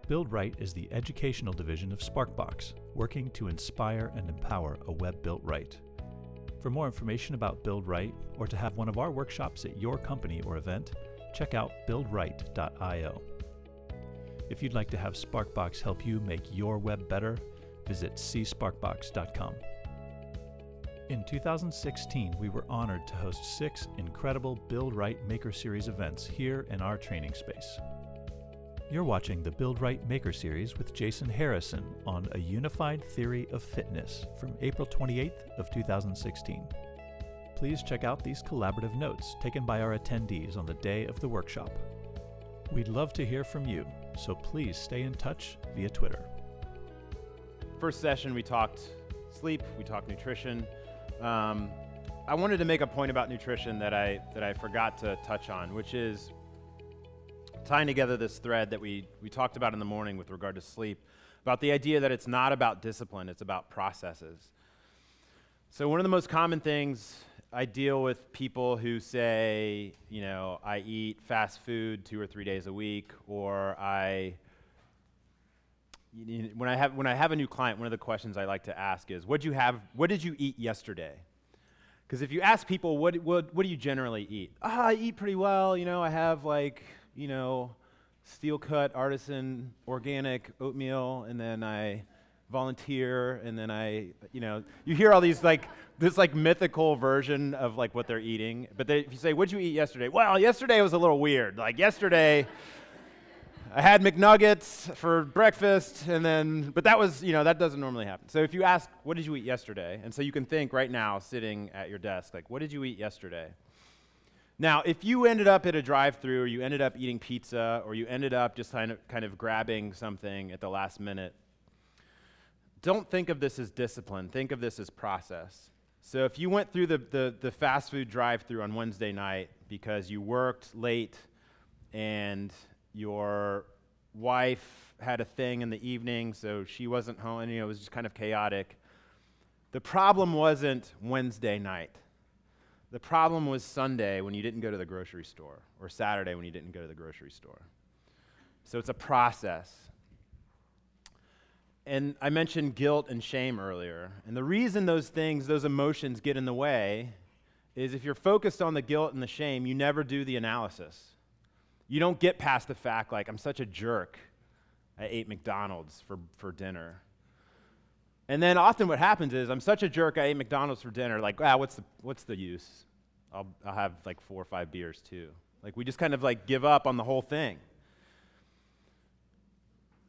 Build Right is the educational division of Sparkbox, working to inspire and empower a web built right. For more information about Build Right, or to have one of our workshops at your company or event, check out buildright.io. If you'd like to have Sparkbox help you make your web better, visit csparkbox.com. In 2016, we were honored to host 6 incredible Build Right Maker Series events here in our training space. You're watching the Build Right Maker Series with Jason Harrison on A Unified Theory of Fitness from April 28th of 2016. Please check out these collaborative notes taken by our attendees on the day of the workshop. We'd love to hear from you, so please stay in touch via Twitter. First session, we talked sleep, we talked nutrition. I wanted to make a point about nutrition that I forgot to touch on, which is tying together this thread that we talked about in the morning with regard to sleep, about the idea that it's not about discipline, it's about processes. So one of the most common things I deal with people who say, you know, I eat fast food 2 or 3 days a week, or when I have a new client, one of the questions I like to ask is, what did you eat yesterday? Because if you ask people, what do you generally eat? I eat pretty well, you know, I have like, you know, steel-cut, artisan, organic oatmeal, and then I volunteer, and then you hear all these this mythical version of like what they're eating. But if you say, what'd you eat yesterday? Well, yesterday was a little weird. Like yesterday, I had McNuggets for breakfast, but that was, you know, that doesn't normally happen. So if you ask, what did you eat yesterday? And so you can think right now, sitting at your desk, like, what did you eat yesterday? Now, if you ended up at a drive-thru, or you ended up eating pizza, or you ended up just kind of grabbing something at the last minute, don't think of this as discipline. Think of this as process. So if you went through the fast food drive-thru on Wednesday night because you worked late and your wife had a thing in the evening, so she wasn't home, and, you know, it was just kind of chaotic, the problem wasn't Wednesday night. The problem was Sunday when you didn't go to the grocery store, or Saturday when you didn't go to the grocery store. So it's a process. And I mentioned guilt and shame earlier. And the reason those emotions get in the way is if you're focused on the guilt and the shame, you never do the analysis. You don't get past the fact, like, I'm such a jerk. I ate McDonald's for dinner. And then often what happens is, I'm such a jerk, I ate McDonald's for dinner, like, what's the use? I'll have like 4 or 5 beers too. Like, we just kind of like give up on the whole thing.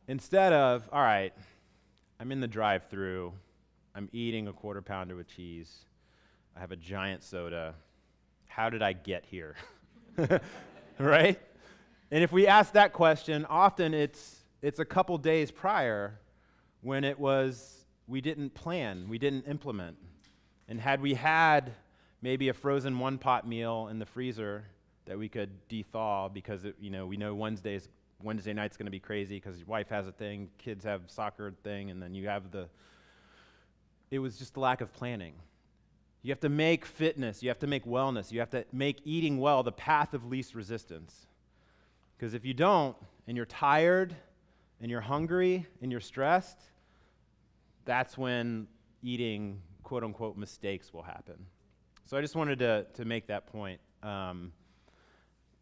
Instead of, all right, I'm in the drive-thru, I'm eating a 1/4 pounder with cheese, I have a giant soda, how did I get here? Right? And if we ask that question, often it's a couple days prior when it was, we didn't plan, we didn't implement. And had we had maybe a frozen one-pot meal in the freezer that we could de-thaw because, we know Wednesday night's going to be crazy because your wife has a thing, kids have soccer thing, and then you have it was just the lack of planning. You have to make fitness, you have to make wellness, you have to make eating well the path of least resistance. Because if you don't, and you're tired, and you're hungry, and you're stressed, that's when eating, quote-unquote, mistakes will happen. So I just wanted to make that point,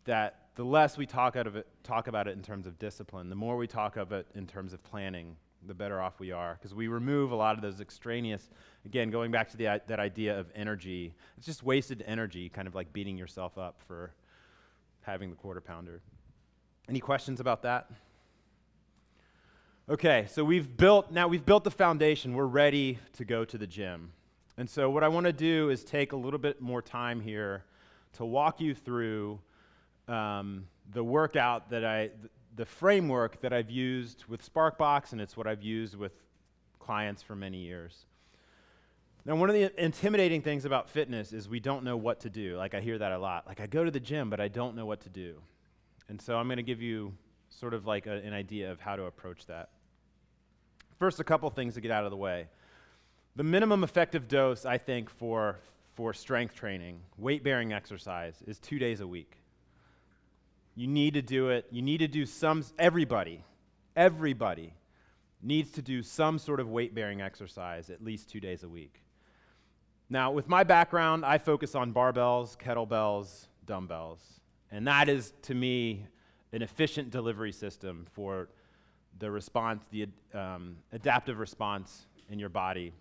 that the less we talk about it in terms of discipline, the more we talk of it in terms of planning, the better off we are. Because we remove a lot of those extraneous, again, going back to that idea of energy. It's just wasted energy, kind of like beating yourself up for having the 1/4 pounder. Any questions about that? Okay, so we've built the foundation. We're ready to go to the gym. And so what I want to do is take a little bit more time here to walk you through the workout the framework that I've used with Sparkbox, and it's what I've used with clients for many years. Now, one of the intimidating things about fitness is we don't know what to do. Like, I hear that a lot. Like, I go to the gym, but I don't know what to do. And so I'm going to give you sort of like an idea of how to approach that. First, a couple things to get out of the way. The minimum effective dose, I think, for strength training, weight-bearing exercise, is 2 days a week. You need to do it. You need to do everybody everybody needs to do some sort of weight-bearing exercise at least 2 days a week. Now, with my background, I focus on barbells, kettlebells, dumbbells, and that is, to me, an efficient delivery system for the response, the adaptive response in your body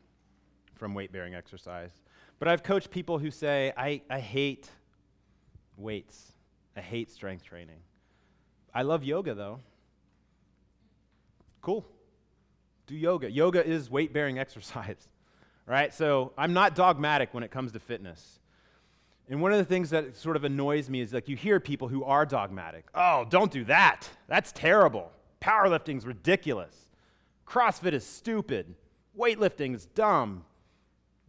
from weight-bearing exercise. But I've coached people who say, I hate weights. I hate strength training. I love yoga, though. Cool. Do yoga. Yoga is weight-bearing exercise, right? So I'm not dogmatic when it comes to fitness. And one of the things that sort of annoys me is like you hear people who are dogmatic. Oh, don't do that. That's terrible. Powerlifting's ridiculous. CrossFit is stupid. Weightlifting is dumb.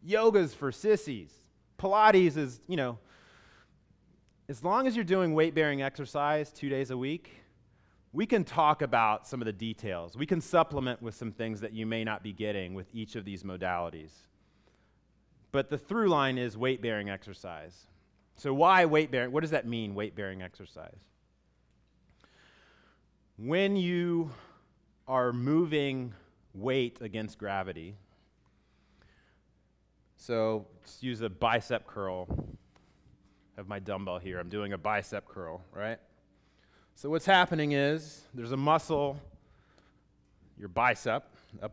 Yoga's for sissies. Pilates is, as long as you're doing weight-bearing exercise 2 days a week, we can talk about some of the details. We can supplement with some things that you may not be getting with each of these modalities. But the through line is weight-bearing exercise. So why weight-bearing? What does that mean, weight-bearing exercise? When you are moving weight against gravity, so let's use a bicep curl. I have my dumbbell here. I'm doing a bicep curl, right? So what's happening is there's a muscle, your bicep, the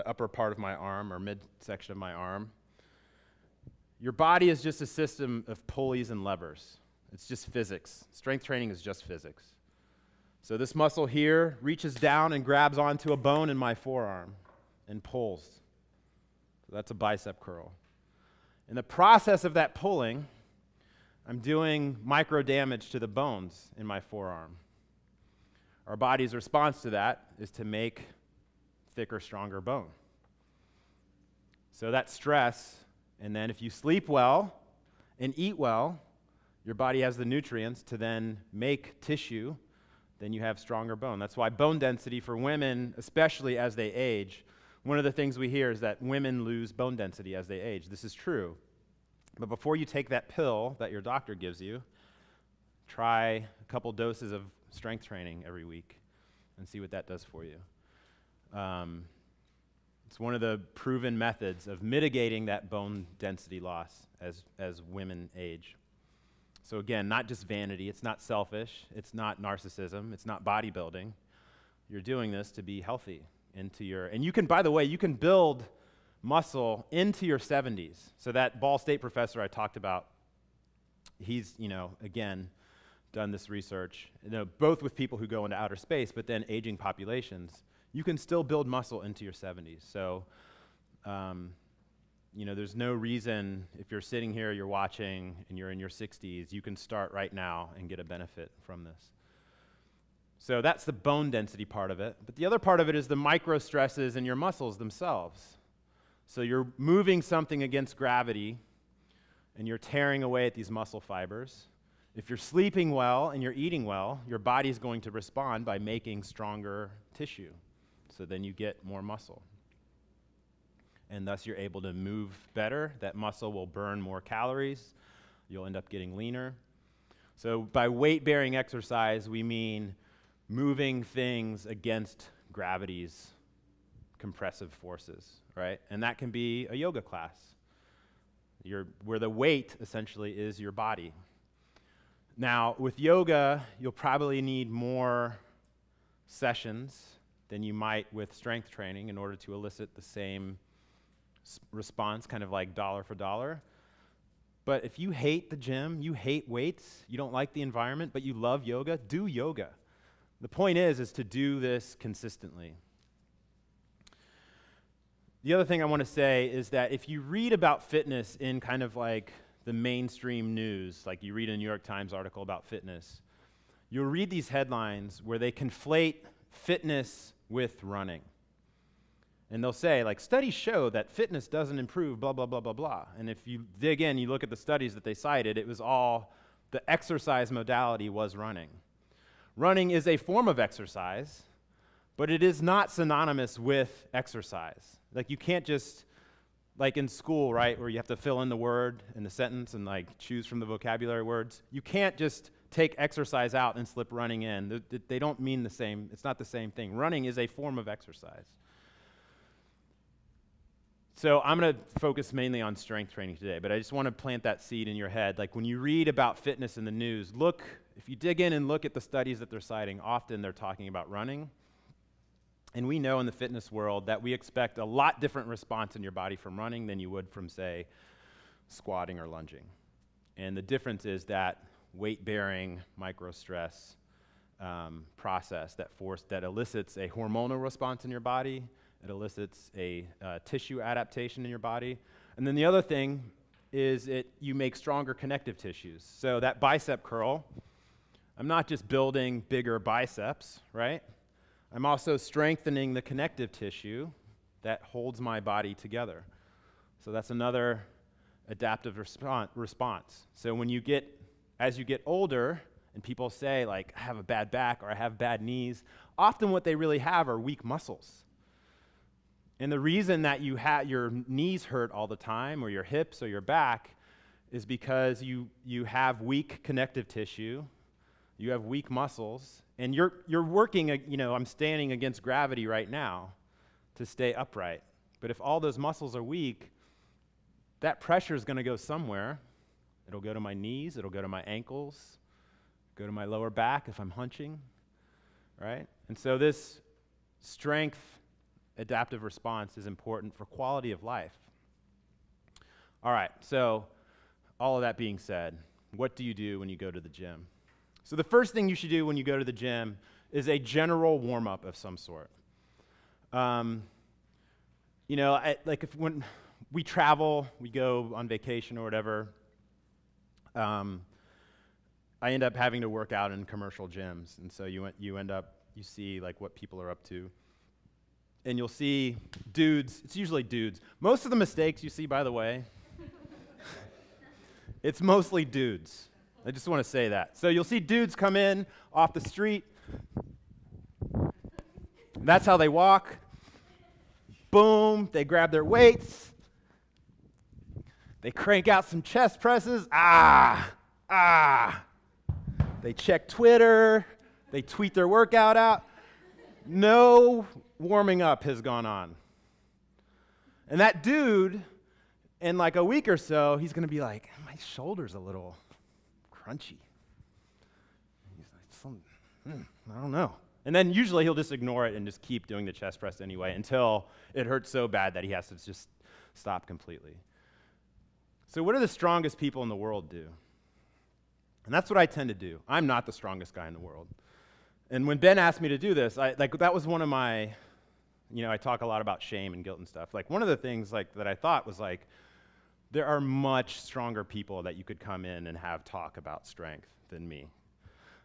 upper part of my arm or midsection of my arm. Your body is just a system of pulleys and levers. It's just physics. Strength training is just physics. So this muscle here reaches down and grabs onto a bone in my forearm and pulls. So that's a bicep curl. In the process of that pulling, I'm doing micro damage to the bones in my forearm. Our body's response to that is to make thicker, stronger bone. So that stress, and then if you sleep well and eat well, your body has the nutrients to then make tissue, then you have stronger bone. That's why bone density for women, especially as they age, one of the things we hear is that women lose bone density as they age. This is true. But before you take that pill that your doctor gives you, try a couple doses of strength training every week and see what that does for you. It's one of the proven methods of mitigating that bone density loss as women age. So again, not just vanity, it's not selfish, it's not narcissism, it's not bodybuilding. You're doing this to be healthy and you can, by the way, you can build muscle into your 70s. So that Ball State professor I talked about, he's, again, done this research, both with people who go into outer space, but then aging populations. You can still build muscle into your 70s. So, there's no reason if you're sitting here, you're watching, and you're in your 60s, you can start right now and get a benefit from this. So that's the bone density part of it. But the other part of it is the micro stresses in your muscles themselves. So you're moving something against gravity, and you're tearing away at these muscle fibers. If you're sleeping well and you're eating well, your body's going to respond by making stronger tissue. So then you get more muscle. And thus you're able to move better. That muscle will burn more calories. You'll end up getting leaner. So by weight-bearing exercise, we mean moving things against gravity's compressive forces, right? And that can be a yoga class, where the weight essentially is your body. Now, with yoga, you'll probably need more sessions than you might with strength training in order to elicit the same response, kind of like dollar for dollar. But if you hate the gym, you hate weights, you don't like the environment, but you love yoga, do yoga. The point is to do this consistently. The other thing I want to say is that if you read about fitness in kind of like the mainstream news, like you read a New York Times article about fitness, you'll read these headlines where they conflate fitness with running. And they'll say, like, studies show that fitness doesn't improve, blah, blah, blah, blah, blah. And if you dig in, you look at the studies that they cited, it was all, the exercise modality was running. Running is a form of exercise, but it is not synonymous with exercise. Like, you can't just, like in school, right, where you have to fill in the word in the sentence and, like, choose from the vocabulary words. You can't just take exercise out and slip running in. They don't mean the same. It's not the same thing. Running is a form of exercise. So I'm going to focus mainly on strength training today, but I just want to plant that seed in your head. Like when you read about fitness in the news, look, if you dig in and look at the studies that they're citing, often they're talking about running. And we know in the fitness world that we expect a lot different response in your body from running than you would from, say, squatting or lunging. And the difference is that weight-bearing micro-stress process that elicits a hormonal response in your body. It elicits a tissue adaptation in your body. And then the other thing is you make stronger connective tissues. So that bicep curl, I'm not just building bigger biceps, right? I'm also strengthening the connective tissue that holds my body together. So that's another adaptive response. So as you get older, and people say, like, I have a bad back or I have bad knees, often what they really have are weak muscles. And the reason that your knees hurt all the time, or your hips or your back, is because you have weak connective tissue, you have weak muscles, and you're working, I'm standing against gravity right now to stay upright. But if all those muscles are weak, that pressure is going to go somewhere. It'll go to my knees, it'll go to my ankles, go to my lower back if I'm hunching, right? And so this strength adaptive response is important for quality of life. All right, so all of that being said, what do you do when you go to the gym? So the first thing you should do when you go to the gym is a general warm-up of some sort. When we travel, we go on vacation or whatever, I end up having to work out in commercial gyms, and so you see like what people are up to. And you'll see dudes, it's usually dudes. Most of the mistakes you see, by the way, it's mostly dudes. I just want to say that. So you'll see dudes come in off the street. That's how they walk. Boom, they grab their weights. They crank out some chest presses. They check Twitter. They tweet their workout out. No warming up has gone on. And that dude, in like a week or so, he's going to be like, my shoulder's a little crunchy. He's like, I don't know. And then usually he'll just ignore it and just keep doing the chest press anyway until it hurts so bad that he has to just stop completely. So what do the strongest people in the world do? And that's what I tend to do. I'm not the strongest guy in the world. And when Ben asked me to do this, that was one of my, I talk a lot about shame and guilt and stuff. Like one of the things that I thought was like, there are much stronger people that you could come in and have talk about strength than me.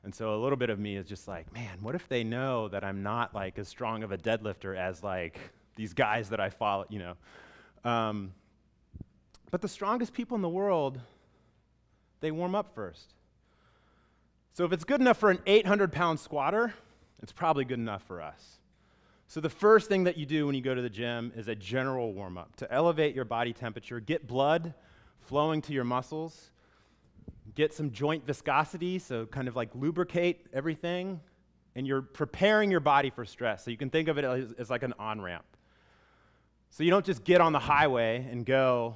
And so a little bit of me is just like, man, what if they know that I'm not like as strong of a deadlifter as like these guys that I follow, But the strongest people in the world, they warm up first. So if it's good enough for an 800-pound squatter, it's probably good enough for us. So the first thing that you do when you go to the gym is a general warm-up to elevate your body temperature, get blood flowing to your muscles, get some joint viscosity, so kind of like lubricate everything, and you're preparing your body for stress. So you can think of it as like an on-ramp. So you don't just get on the highway and go,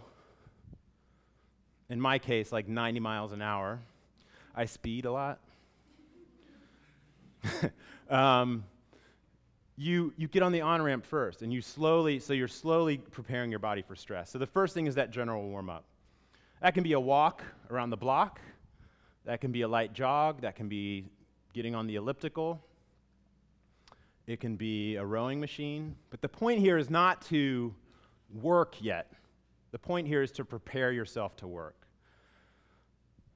in my case, like 90 miles an hour. I speed a lot. You get on the on-ramp first, and you're slowly preparing your body for stress. So the first thing is that general warm-up. That can be a walk around the block. That can be a light jog. That can be getting on the elliptical. It can be a rowing machine. But the point here is not to work yet. The point here is to prepare yourself to work.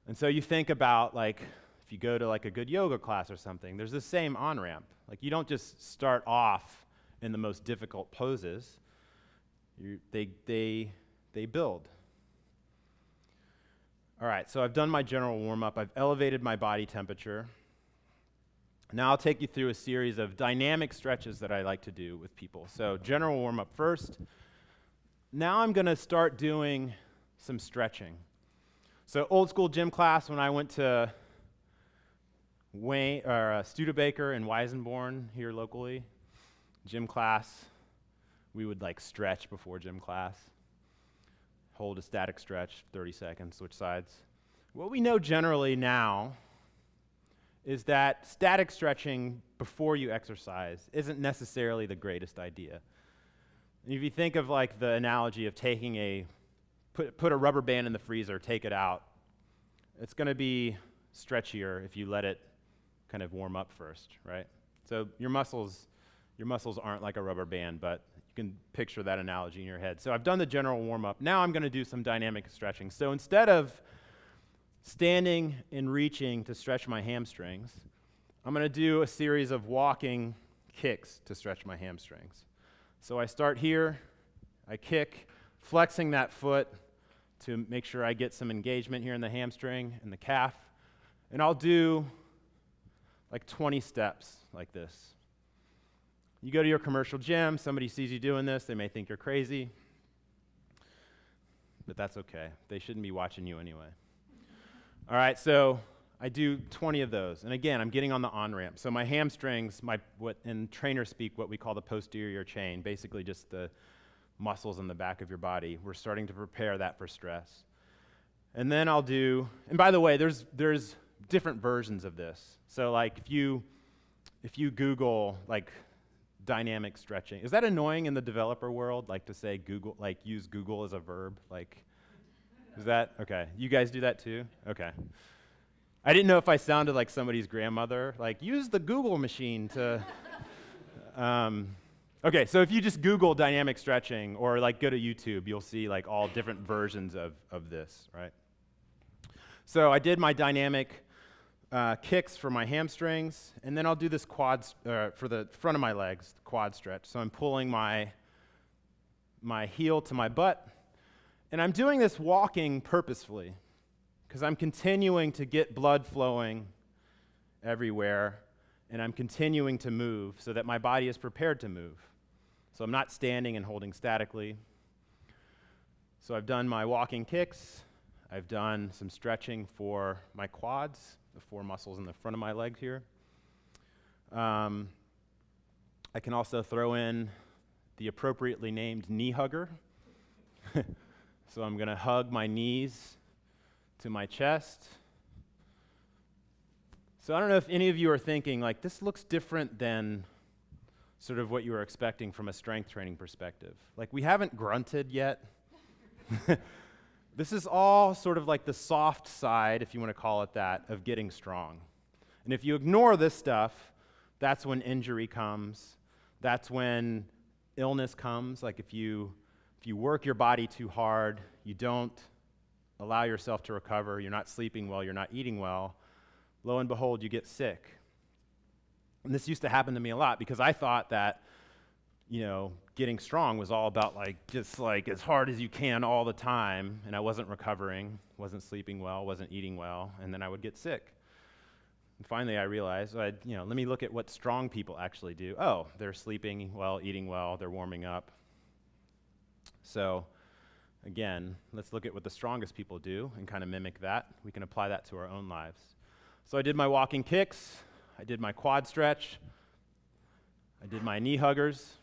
And so you think about, like, if you go to like a good yoga class or something, there's the same on-ramp. Like you don't just start off in the most difficult poses. They build. All right, so I've done my general warm-up. I've elevated my body temperature. Now I'll take you through a series of dynamic stretches that I like to do with people. So general warm-up first. Now I'm going to start doing some stretching. So old school gym class, when I went to Studebaker and Weisenborn here locally. Gym class, we would like stretch before gym class. Hold a static stretch, 30 seconds, switch sides. What we know generally now is that static stretching before you exercise isn't necessarily the greatest idea. And if you think of like the analogy of taking put a rubber band in the freezer, take it out, it's going to be stretchier if you let it kind of warm up first, right? So your muscles aren't like a rubber band, but you can picture that analogy in your head. So I've done the general warm-up. Now I'm going to do some dynamic stretching. So instead of standing and reaching to stretch my hamstrings, I'm going to do a series of walking kicks to stretch my hamstrings. So I start here, I kick, flexing that foot to make sure I get some engagement here in the hamstring and the calf. And I'll do like 20 steps like this. You go to your commercial gym, somebody sees you doing this, they may think you're crazy, but that's okay. They shouldn't be watching you anyway. All right, so I do 20 of those. And again, I'm getting on the on-ramp. So my hamstrings, what in trainer speak, what we call the posterior chain, basically just the muscles in the back of your body. We're starting to prepare that for stress. And then I'll do, and by the way, there's different versions of this. So like if you Google like dynamic stretching, is that annoying in the developer world? Like to say Google, like use Google as a verb? Like, is that, okay. You guys do that too? Okay. I didn't know if I sounded like somebody's grandmother, like use the Google machine to, okay, so if you just Google dynamic stretching or like go to YouTube, you'll see like all different versions of this, right? So I did my dynamic kicks for my hamstrings, and then I'll do this quads for the front of my legs, quad stretch. So I'm pulling my heel to my butt, and I'm doing this walking purposefully because I'm continuing to get blood flowing everywhere, and I'm continuing to move so that my body is prepared to move. So I'm not standing and holding statically. So I've done my walking kicks. I've done some stretching for my quads, the 4 muscles in the front of my legs here. I can also throw in the appropriately named knee hugger. So I'm going to hug my knees to my chest. So I don't know if any of you are thinking, like, this looks different than sort of what you were expecting from a strength training perspective. Like, we haven't grunted yet. This is all sort of like the soft side, if you want to call it that, of getting strong. And if you ignore this stuff, that's when injury comes. That's when illness comes. Like if you work your body too hard, you don't allow yourself to recover, you're not sleeping well, you're not eating well, lo and behold, you get sick. And this used to happen to me a lot because I thought that, getting strong was all about just as hard as you can all the time, and I wasn't recovering, wasn't sleeping well, wasn't eating well, and then I would get sick. And finally I realized, let me look at what strong people actually do. Oh, they're sleeping well, eating well, they're warming up. So again, let's look at what the strongest people do and kind of mimic that. We can apply that to our own lives. So I did my walking kicks, I did my quad stretch, I did my knee huggers.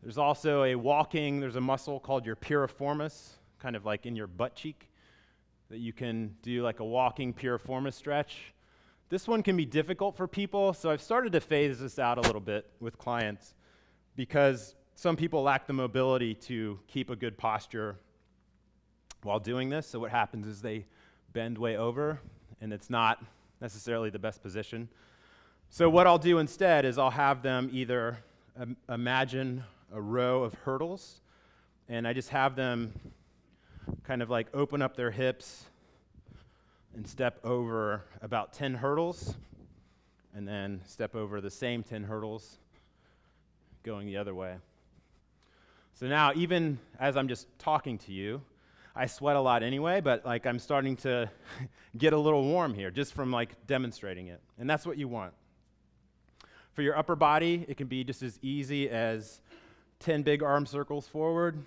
There's also there's a muscle called your piriformis, kind of like in your butt cheek, that you can do like a walking piriformis stretch. This one can be difficult for people, so I've started to phase this out a little bit with clients because some people lack the mobility to keep a good posture while doing this. So what happens is they bend way over, and it's not necessarily the best position. So what I'll do instead is I'll have them either imagine a row of hurdles, and I just have them kind of like open up their hips and step over about 10 hurdles, and then step over the same 10 hurdles going the other way. So now, even as I'm just talking to you, I sweat a lot anyway, but I'm starting to get a little warm here just from demonstrating it. And that's what you want. For your upper body, it can be just as easy as 10 big arm circles forward,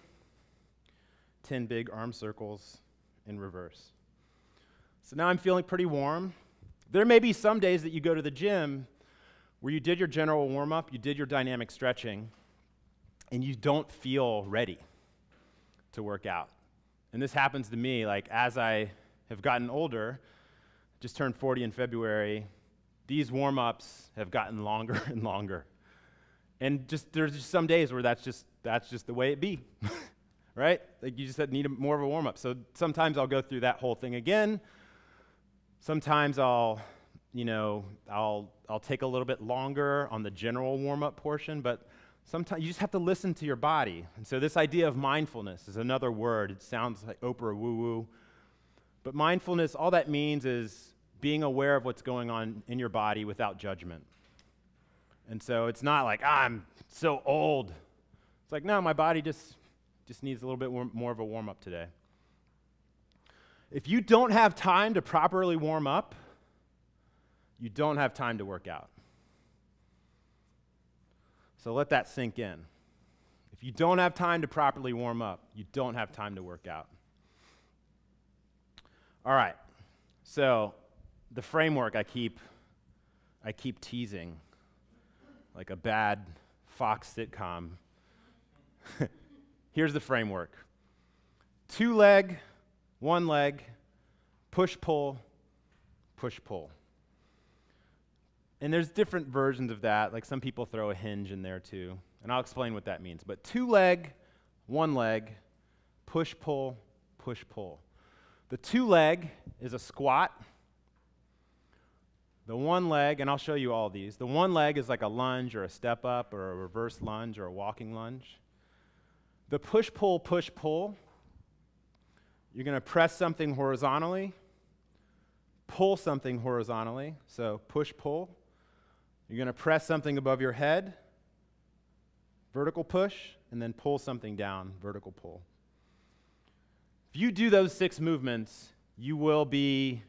10 big arm circles in reverse. So now I'm feeling pretty warm. There may be some days that you go to the gym where you did your general warm-up, you did your dynamic stretching, and you don't feel ready to work out. And this happens to me, like as I have gotten older, just turned 40 in February, these warm-ups have gotten longer and longer. And there's just some days where that's just the way it be, right? Like you just need more of a warm-up. So sometimes I'll go through that whole thing again. Sometimes I'll take a little bit longer on the general warm-up portion, but sometimes you just have to listen to your body. And so this idea of mindfulness is another word. It sounds like Oprah woo-woo. But mindfulness, all that means is being aware of what's going on in your body without judgment. And so it's not like, I'm so old. It's like, no, my body just needs a little bit more of a warm-up today. If you don't have time to properly warm up, you don't have time to work out. So let that sink in. If you don't have time to properly warm up, you don't have time to work out. All right, so the framework I keep teasing like a bad Fox sitcom. Here's the framework. 2 leg, 1 leg, push-pull, push-pull. And there's different versions of that. Like some people throw a hinge in there too. And I'll explain what that means. But 2 leg, 1 leg, push-pull, push-pull. The 2 leg is a squat. The 1 leg, and I'll show you all these. The 1 leg is like a lunge or a step up or a reverse lunge or a walking lunge. The push-pull, push-pull, you're going to press something horizontally, pull something horizontally, so push-pull. You're going to press something above your head, vertical push, and then pull something down, vertical pull. If you do those 6 movements, you will be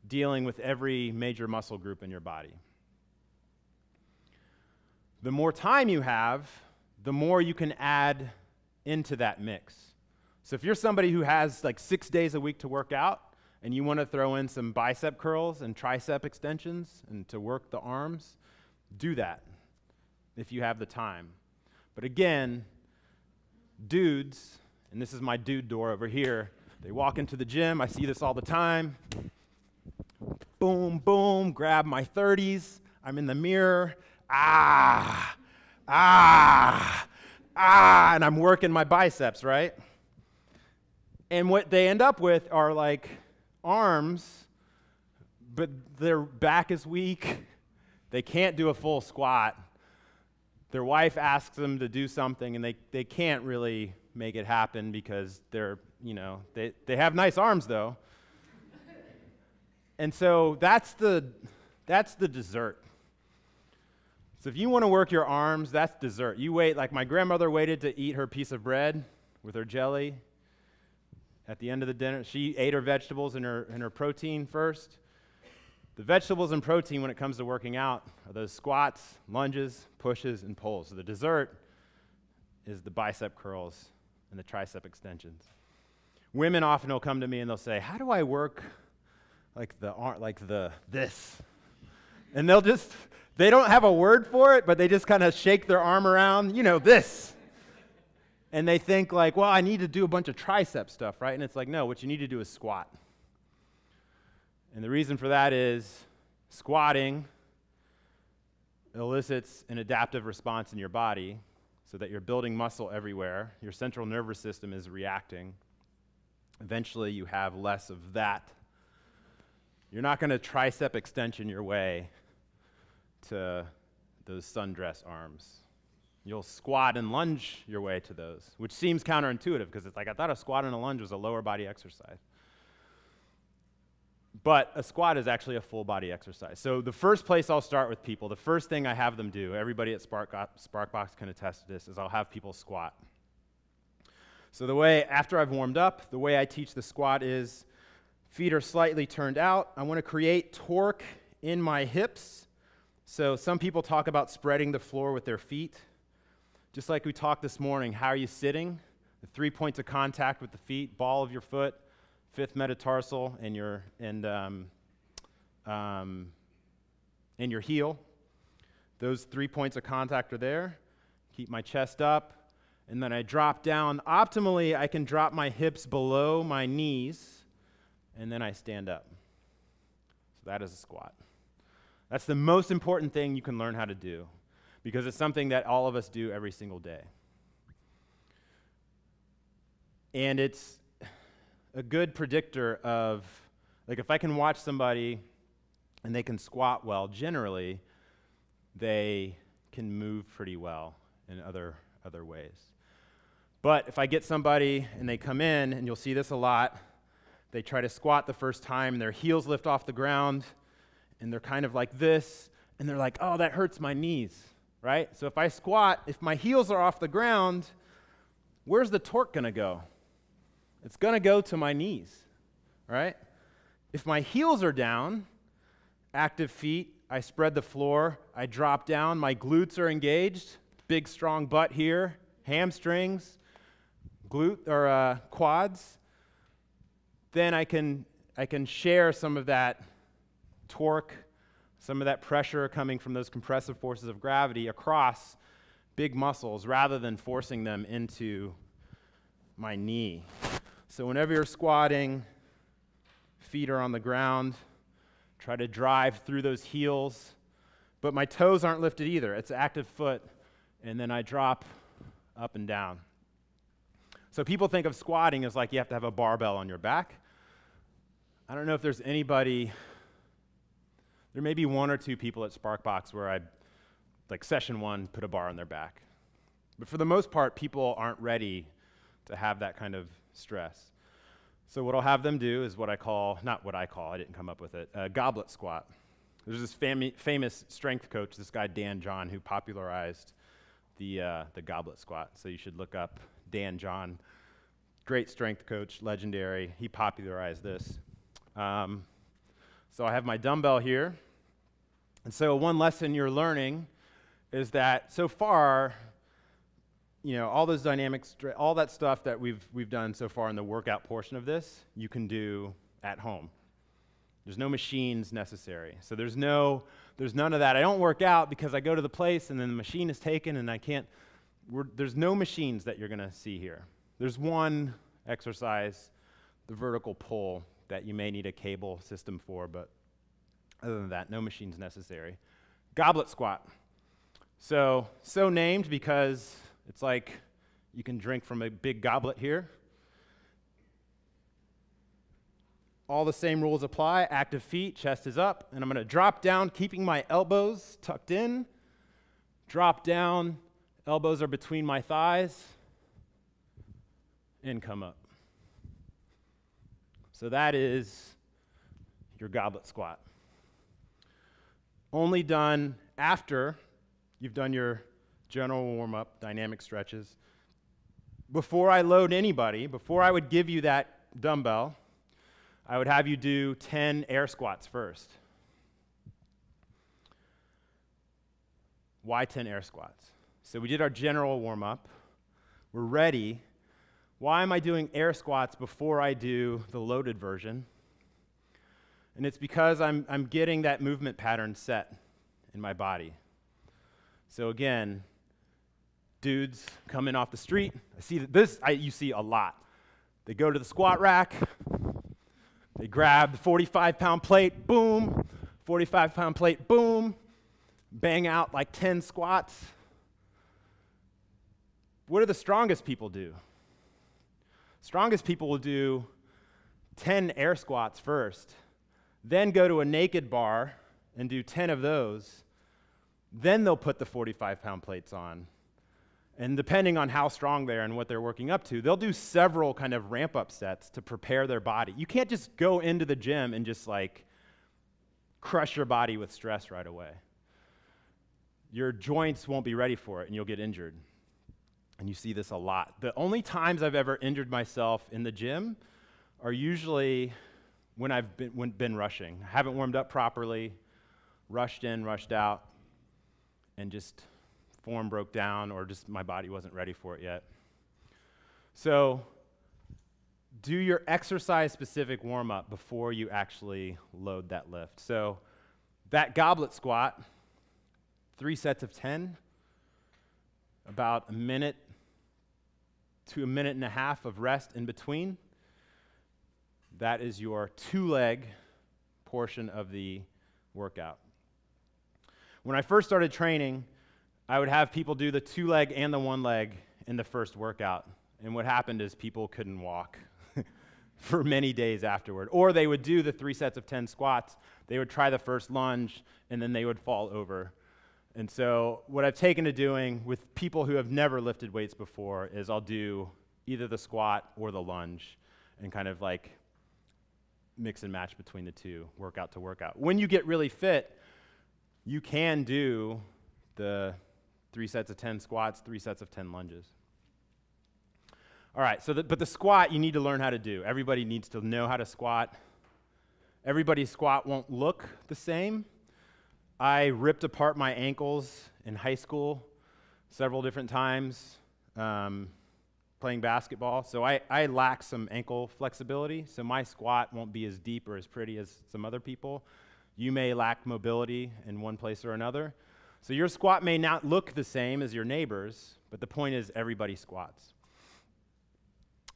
dealing with every major muscle group in your body. The more time you have, the more you can add into that mix. So if you're somebody who has like 6 days a week to work out, and you want to throw in some bicep curls and tricep extensions and to work the arms, do that if you have the time. But again, dudes, and this is my dude door over here, they walk into the gym, I see this all the time, boom, boom, grab my 30s, I'm in the mirror, and I'm working my biceps, right? And what they end up with are like arms, but their back is weak. They can't do a full squat. Their wife asks them to do something, and they can't really make it happen because they're, they have nice arms though. And so that's the dessert. So if you want to work your arms, that's dessert. You wait, like my grandmother waited to eat her piece of bread with her jelly at the end of the dinner. She ate her vegetables and her protein first. The vegetables and protein when it comes to working out are those squats, lunges, pushes, and pulls. So the dessert is the bicep curls and the tricep extensions. Women often will come to me and they'll say, how do I work this? And they don't have a word for it, but they just kind of shake their arm around, this. And they think like, well, I need to do a bunch of tricep stuff, right? And it's like, no, what you need to do is squat. And the reason for that is squatting elicits an adaptive response in your body so that you're building muscle everywhere. Your central nervous system is reacting. Eventually, you have less of that. You're not going to tricep extension your way to those sundress arms. You'll squat and lunge your way to those, which seems counterintuitive because it's like I thought a squat and a lunge was a lower body exercise. But a squat is actually a full body exercise. So the first place I'll start with people, the first thing I have them do, everybody at Sparkbox can attest to this, is I'll have people squat. So the way, after I've warmed up, the way I teach the squat is feet are slightly turned out. I want to create torque in my hips. So some people talk about spreading the floor with their feet. Just like we talked this morning, how are you sitting? The 3 points of contact with the feet, ball of your foot, fifth metatarsal, and and your heel. Those 3 points of contact are there. Keep my chest up, and then I drop down. Optimally, I can drop my hips below my knees, and then I stand up. So that is a squat. That's the most important thing you can learn how to do, because it's something that all of us do every single day. And it's a good predictor of, like, if I can watch somebody and they can squat well, generally, they can move pretty well in other ways. But if I get somebody and they come in, and you'll see this a lot, they try to squat the first time, and their heels lift off the ground, and they're kind of like this, and they're like, oh, that hurts my knees, right? So if I squat, if my heels are off the ground, where's the torque going to go? It's going to go to my knees, right? If my heels are down, active feet, I spread the floor, I drop down, my glutes are engaged, big strong butt here, hamstrings, quads. Then I can share some of that torque, some of that pressure coming from those compressive forces of gravity across big muscles rather than forcing them into my knee. So whenever you're squatting, feet are on the ground, try to drive through those heels, but my toes aren't lifted either. It's active foot, and then I drop up and down. So people think of squatting as like you have to have a barbell on your back. I don't know if there's anybody, there may be one or two people at Sparkbox where I, like session one, put a bar on their back. But for the most part, people aren't ready to have that kind of stress. So what I'll have them do is what I call, not what I call, I didn't come up with it, a goblet squat. There's this famous strength coach, this guy Dan John, who popularized the goblet squat. So you should look up Dan John, great strength coach, legendary. He popularized this. So I have my dumbbell here. And so one lesson you're learning is that so far, you know, all those dynamics, all that stuff that we've done so far in the workout portion of this, you can do at home. There's no machines necessary. So there's none of that. I don't work out because I go to the place and then the machine is taken and I can't, there's no machines that you're gonna see here. There's one exercise, the vertical pull, that you may need a cable system for, but other than that, no machines necessary. Goblet squat. So named because it's like you can drink from a big goblet here. All the same rules apply. Active feet, chest is up, and I'm going to drop down, keeping my elbows tucked in. Drop down, elbows are between my thighs, and come up. So that is your goblet squat. Only done after you've done your general warm-up, dynamic stretches. Before I load anybody, before I would give you that dumbbell, I would have you do 10 air squats first. Why 10 air squats? So we did our general warm-up. We're ready. Why am I doing air squats before I do the loaded version? And it's because I'm getting that movement pattern set in my body. So again, dudes coming off the street, I see this, you see a lot. They go to the squat rack, they grab the 45-pound plate, boom, 45-pound plate, boom, bang out like 10 squats. What do the strongest people do? Strongest people will do 10 air squats first, then go to a naked bar and do 10 of those. Then they'll put the 45-pound plates on. And depending on how strong they are and what they're working up to, they'll do several kind of ramp-up sets to prepare their body. You can't just go into the gym and just like crush your body with stress right away. Your joints won't be ready for it and you'll get injured. And you see this a lot. The only times I've ever injured myself in the gym are usually when I've been rushing. I haven't warmed up properly, rushed in, rushed out, and just form broke down or just my body wasn't ready for it yet. So do your exercise-specific warm-up before you actually load that lift. So that goblet squat, 3 sets of 10, about a minute to a minute and a half of rest in between. That is your 2-leg portion of the workout. When I first started training, I would have people do the 2-leg and the 1-leg in the first workout. And what happened is people couldn't walk for many days afterward. Or they would do the 3 sets of 10 squats, they would try the first lunge, and then they would fall over. And so what I've taken to doing with people who have never lifted weights before is I'll do either the squat or the lunge and kind of like mix and match between the two, workout to workout. When you get really fit, you can do the 3 sets of 10 squats, 3 sets of 10 lunges. All right, but the squat you need to learn how to do. Everybody needs to know how to squat. Everybody's squat won't look the same. I ripped apart my ankles in high school several different times playing basketball, so I lack some ankle flexibility, so my squat won't be as deep or as pretty as some other people. You may lack mobility in one place or another. So your squat may not look the same as your neighbor's, but the point is everybody squats.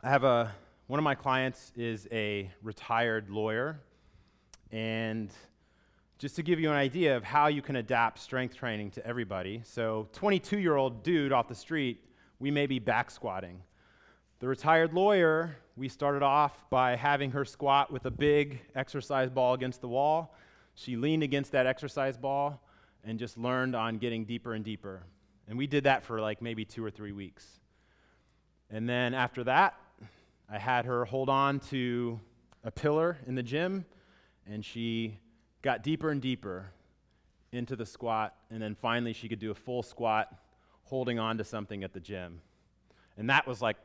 I have one of my clients is a retired lawyer, and just to give you an idea of how you can adapt strength training to everybody, so 22-year-old dude off the street, we may be back squatting. The retired lawyer, we started off by having her squat with a big exercise ball against the wall. She leaned against that exercise ball and just learned on getting deeper and deeper. And we did that for like maybe 2 or 3 weeks. And then after that, I had her hold on to a pillar in the gym, and she got deeper and deeper into the squat, and then finally she could do a full squat holding on to something at the gym. And that was like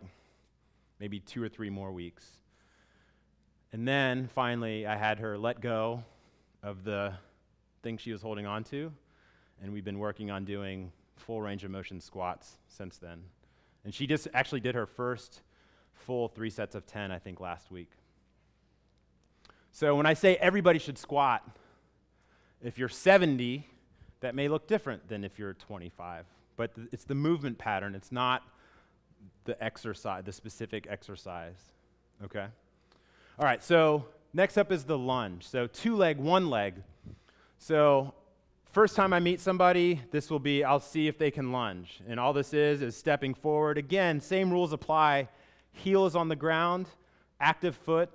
maybe 2 or 3 more weeks. And then finally I had her let go of the thing she was holding on to, and we've been working on doing full range of motion squats since then. And she just actually did her first full 3 sets of 10, I think, last week. So when I say everybody should squat, if you're 70, that may look different than if you're 25. But it's the movement pattern. It's not the exercise, the specific exercise. Okay? All right, so next up is the lunge. So 2-leg, 1-leg. So first time I meet somebody, this will be, I'll see if they can lunge. And all this is stepping forward. Again, same rules apply. Heel is on the ground, active foot,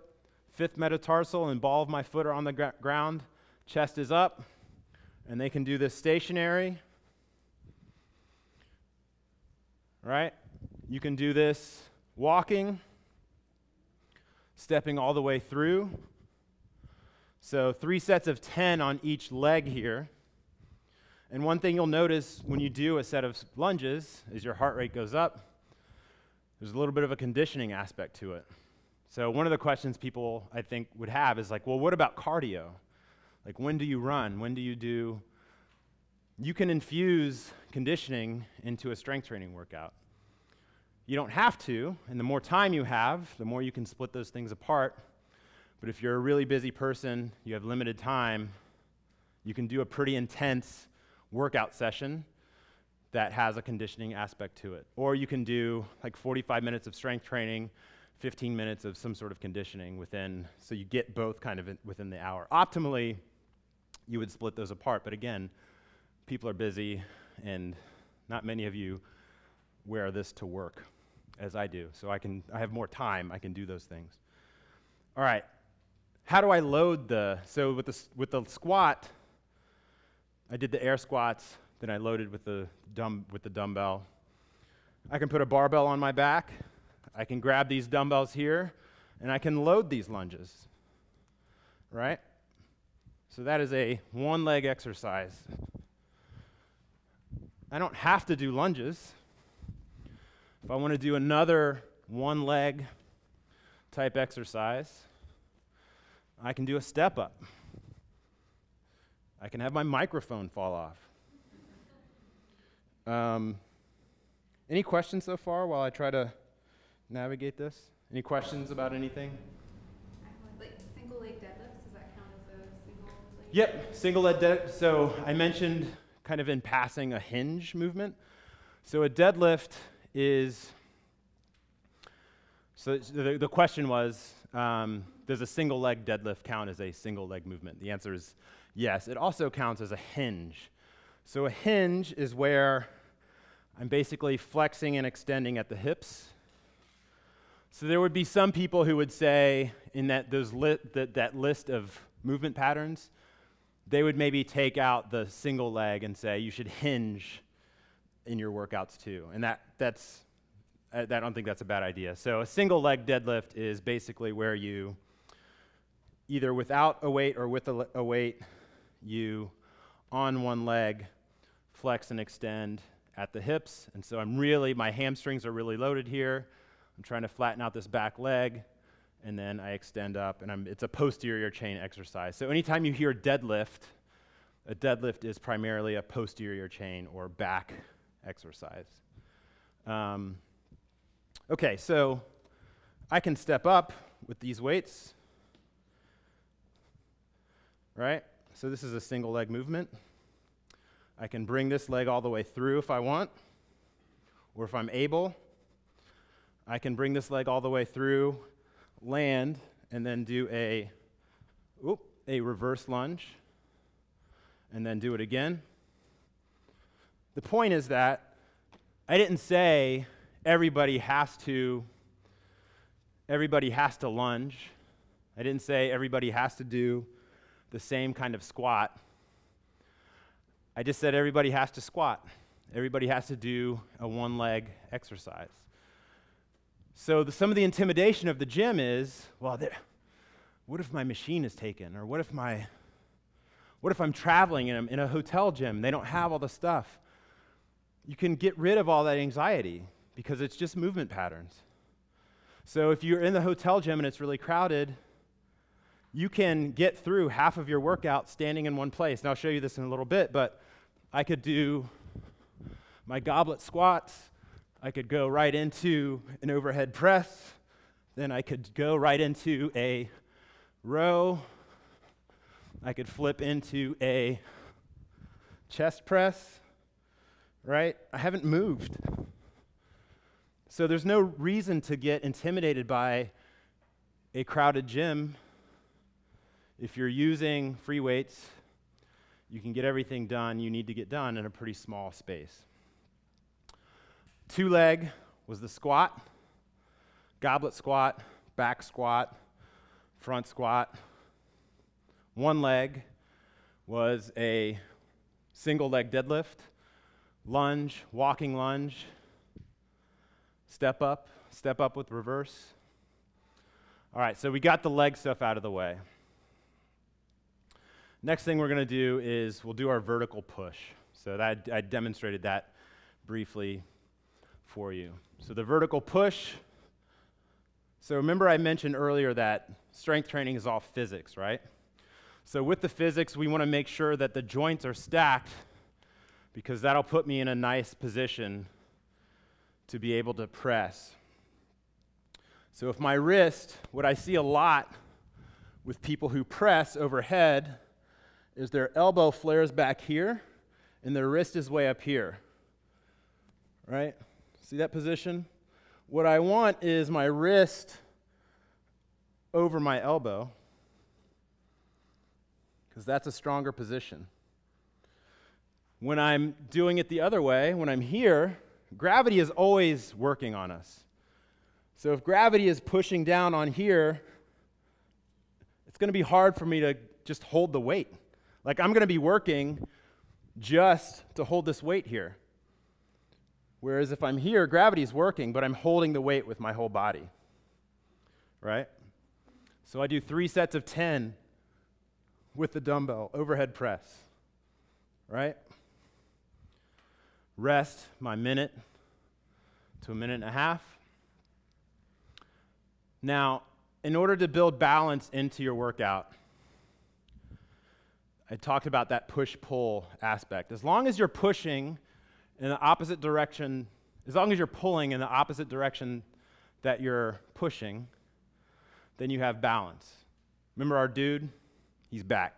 5th metatarsal and ball of my foot are on the ground. Chest is up, and they can do this stationary. Right? You can do this walking, stepping all the way through. So 3 sets of 10 on each leg here. And one thing you'll notice when you do a set of lunges is your heart rate goes up. There's a little bit of a conditioning aspect to it. So one of the questions people, I think, would have is like, well, what about cardio? Like, when do you run? When do you do? You can infuse conditioning into a strength training workout. You don't have to, and the more time you have, the more you can split those things apart. But if you're a really busy person, you have limited time, you can do a pretty intense workout session that has a conditioning aspect to it. Or you can do like 45 minutes of strength training, 15 minutes of some sort of conditioning within, so you get both kind of within the hour. Optimally, you would split those apart, but again, people are busy, and not many of you wear this to work as I do. So I have more time, I can do those things. All right, how do I load so with the squat, I did the air squats, then I loaded with the dumbbell. I can put a barbell on my back, I can grab these dumbbells here, and I can load these lunges, right? So that is a 1-leg exercise. I don't have to do lunges. If I want to do another 1-leg type exercise, I can do a step up. I can have my microphone fall off. Any questions so far while I try to navigate this? Any questions about anything? Like single leg deadlifts, does that count as a single leg? Yep, single leg deadlift. So I mentioned kind of in passing a hinge movement. So a deadlift is, so the question was, does a single leg deadlift count as a single leg movement? The answer is yes. It also counts as a hinge. So a hinge is where I'm basically flexing and extending at the hips. So there would be some people who would say in that list of movement patterns, they would maybe take out the single leg and say you should hinge in your workouts too. And I don't think that's a bad idea. So a single leg deadlift is basically where you, either without a weight or with a weight, you on one leg flex and extend at the hips. And so my hamstrings are really loaded here. I'm trying to flatten out this back leg, and then I extend up, and it's a posterior chain exercise. So anytime you hear deadlift, a deadlift is primarily a posterior chain or back exercise. Okay, so I can step up with these weights, right? So this is a single leg movement. I can bring this leg all the way through if I want, or if I'm able, I can bring this leg all the way through, land, and then do a reverse lunge, and then do it again. The point is that I didn't say everybody has to lunge. I didn't say everybody has to do the same kind of squat. I just said everybody has to squat. Everybody has to do a one-leg exercise. So some of the intimidation of the gym is, well, what if my machine is taken? Or what if I'm traveling in a hotel gym? They don't have all the stuff. You can get rid of all that anxiety because it's just movement patterns. So if you're in the hotel gym and it's really crowded, you can get through half of your workout standing in one place. And I'll show you this in a little bit, but I could do my goblet squats. I could go right into an overhead press. Then I could go right into a row. I could flip into a chest press, right? I haven't moved. So there's no reason to get intimidated by a crowded gym. If you're using free weights, you can get everything done you need to get done in a pretty small space. 2-leg was the squat, goblet squat, back squat, front squat. 1 leg was a single leg deadlift, lunge, walking lunge, step up with reverse. All right, so we got the leg stuff out of the way. Next thing we're going to do is we'll do our vertical push. So I demonstrated that briefly for you. So the vertical push, so remember I mentioned earlier that strength training is all physics, right? So with the physics, we want to make sure that the joints are stacked because that'll put me in a nice position to be able to press. So if my wrist, what I see a lot with people who press overhead is their elbow flares back here and their wrist is way up here, right? See that position? What I want is my wrist over my elbow because that's a stronger position. When I'm doing it the other way, when I'm here, gravity is always working on us. So if gravity is pushing down on here, it's going to be hard for me to just hold the weight. Like I'm going to be working just to hold this weight here. Whereas if I'm here, gravity is working, but I'm holding the weight with my whole body, right? So I do 3 sets of 10 with the dumbbell, overhead press, right? Rest my minute to a minute and a half. Now, in order to build balance into your workout, I talked about that push-pull aspect. As long as you're pushing in the opposite direction, as long as you're pulling in the opposite direction that you're pushing, then you have balance. Remember our dude? He's back.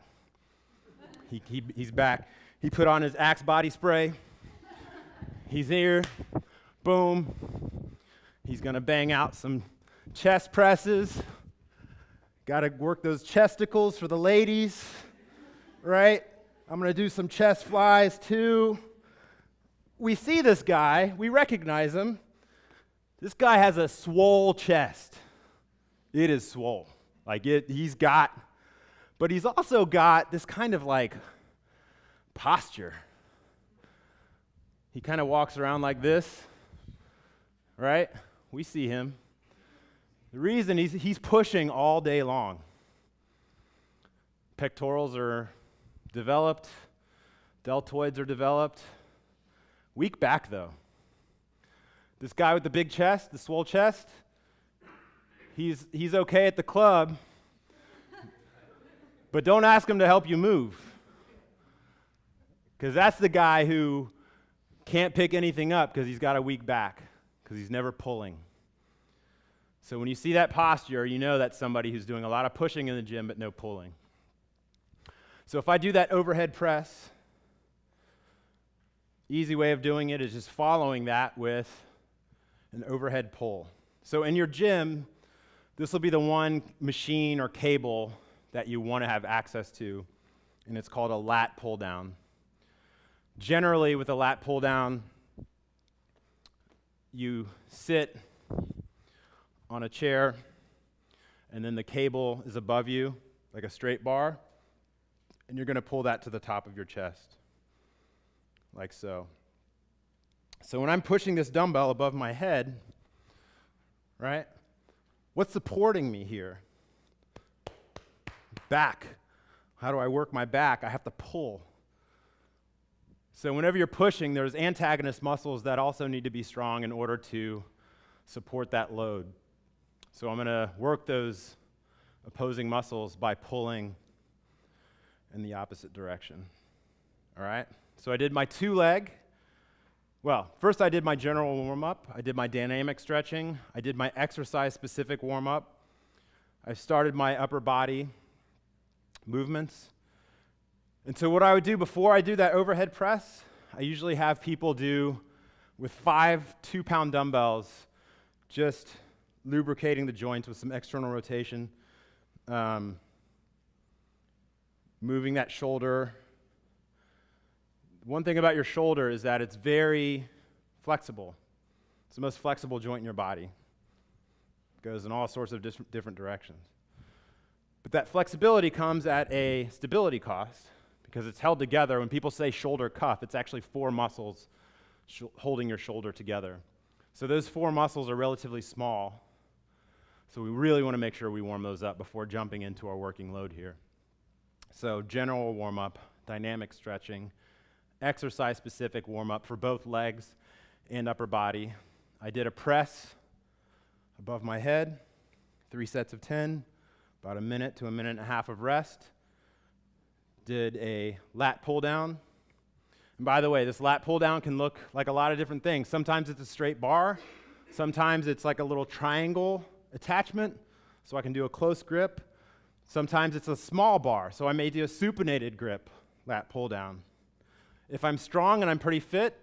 He's back. He put on his Axe body spray. He's here. Boom. He's going to bang out some chest presses. Got to work those chesticles for the ladies, right? I'm going to do some chest flies too. We see this guy. We recognize him. This guy has a swole chest. It is swole. Like he's got, but he's also got this kind of like posture. He kind of walks around like this, right? We see him. The reason he's pushing all day long. Pectorals are developed, deltoids are developed. Weak back though. This guy with the big chest, the swole chest, he's okay at the club, but don't ask him to help you move. Because that's the guy who can't pick anything up because he's got a weak back, because he's never pulling. So when you see that posture, you know that's somebody who's doing a lot of pushing in the gym but no pulling. So if I do that overhead press, easy way of doing it is just following that with an overhead pull. So in your gym, this will be the one machine or cable that you want to have access to, and it's called a lat pull-down. Generally, with a lat pull-down, you sit on a chair, and then the cable is above you, like a straight bar, and you're going to pull that to the top of your chest, like so. So when I'm pushing this dumbbell above my head, right, what's supporting me here? Back. How do I work my back? I have to pull. So whenever you're pushing, there's antagonist muscles that also need to be strong in order to support that load. So I'm going to work those opposing muscles by pulling in the opposite direction. All right? So I did my two-leg. Well, first I did my general warm-up. I did my dynamic stretching. I did my exercise-specific warm-up. I started my upper body movements. And so what I would do before I do that overhead press, I usually have people do with 5 2-pound dumbbells, just lubricating the joints with some external rotation, moving that shoulder. One thing about your shoulder is that it's very flexible. It's the most flexible joint in your body. It goes in all sorts of different directions. But that flexibility comes at a stability cost because it's held together. When people say shoulder cuff, it's actually 4 muscles holding your shoulder together. So those 4 muscles are relatively small. So we really want to make sure we warm those up before jumping into our working load here. So general warm-up, dynamic stretching, exercise-specific warm-up for both legs and upper body. I did a press above my head, 3 sets of 10, about a minute to a minute and a half of rest. Did a lat pull-down. And by the way, this lat pull-down can look like a lot of different things. Sometimes it's a straight bar. Sometimes it's like a little triangle attachment, so I can do a close grip. Sometimes it's a small bar, so I may do a supinated grip lat pull-down. If I'm strong and I'm pretty fit,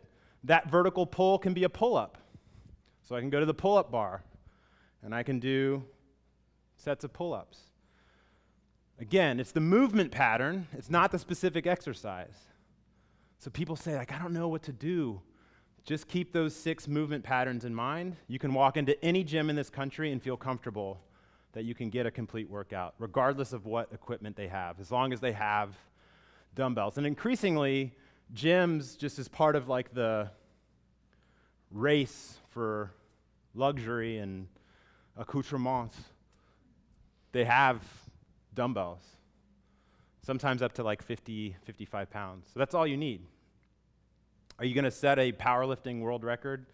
that vertical pull can be a pull-up. So I can go to the pull-up bar, and I can do sets of pull-ups. Again, it's the movement pattern. It's not the specific exercise. So people say, like, I don't know what to do. Just keep those 6 movement patterns in mind. You can walk into any gym in this country and feel comfortable that you can get a complete workout, regardless of what equipment they have, as long as they have dumbbells. And increasingly, gyms, just as part of like the race for luxury and accoutrements, they have dumbbells, sometimes up to like 50, 55 pounds. So that's all you need. Are you going to set a powerlifting world record?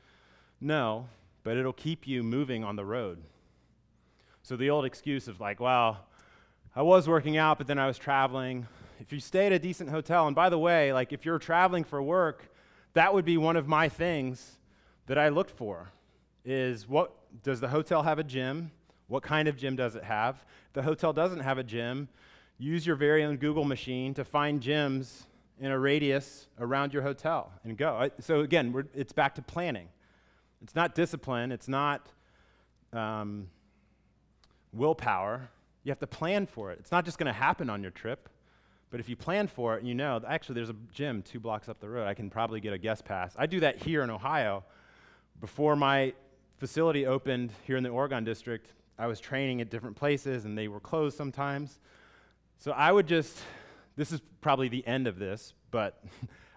No, but it'll keep you moving on the road. So the old excuse of like, well, I was working out, but then I was traveling. If you stay at a decent hotel, and by the way, like if you're traveling for work, that would be one of my things that I looked for. is, what does the hotel have a gym? What kind of gym does it have? If the hotel doesn't have a gym, use your very own Google machine to find gyms in a radius around your hotel and go. So again, it's back to planning. It's not discipline. It's not willpower. You have to plan for it. It's not just going to happen on your trip. But if you plan for it, and you know, actually there's a gym 2 blocks up the road, I can probably get a guest pass. I do that here in Ohio. Before my facility opened here in the Oregon district, I was training at different places, and they were closed sometimes. So I would just, this is probably the end of this, but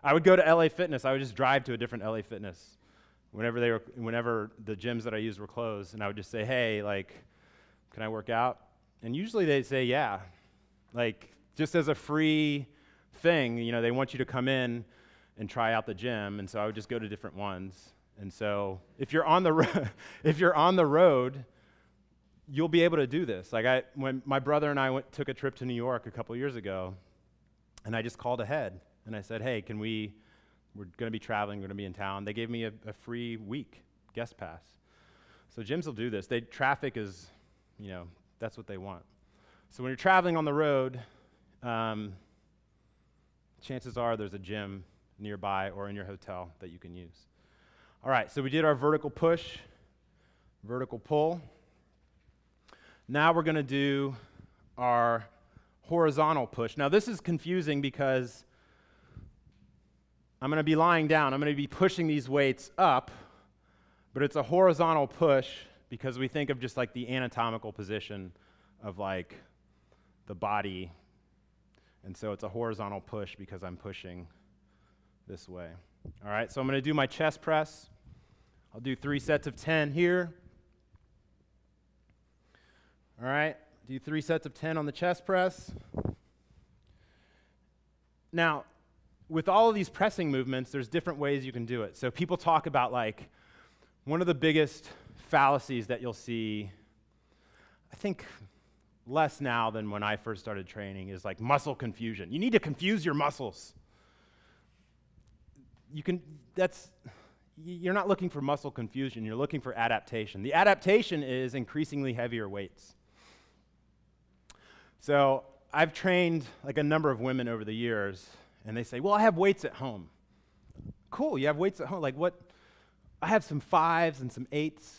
I would go to LA Fitness. I would just drive to a different LA Fitness whenever the gyms that I used were closed, and I would just say, hey, like, can I work out? And usually they'd say, yeah. Like, just as a free thing, you know, they want you to come in and try out the gym, and so I would just go to different ones. And so if you're on the road, you'll be able to do this. Like when my brother and I took a trip to New York a couple years ago, and I just called ahead, and I said, hey, we're going to be traveling, we're going to be in town. They gave me a free week guest pass. So gyms will do this. Traffic is, you know, that's what they want. So when you're traveling on the road, chances are there's a gym nearby or in your hotel that you can use. All right, so we did our vertical push, vertical pull. Now we're going to do our horizontal push. Now this is confusing because I'm going to be lying down. I'm going to be pushing these weights up, but it's a horizontal push because we think of just like the anatomical position of like the body. And so it's a horizontal push because I'm pushing this way. All right, so I'm going to do my chest press. I'll do 3 sets of 10 here. All right, do 3 sets of 10 on the chest press. Now, with all of these pressing movements, there's different ways you can do it. So people talk about, like, one of the biggest fallacies that you'll see, I think less now than when I first started training, is like muscle confusion. You need to confuse your muscles. You're not looking for muscle confusion, you're looking for adaptation. The adaptation is increasingly heavier weights. So I've trained like a number of women over the years, and they say, well, I have weights at home. Cool, you have weights at home. Like what? I have some 5s and some 8s.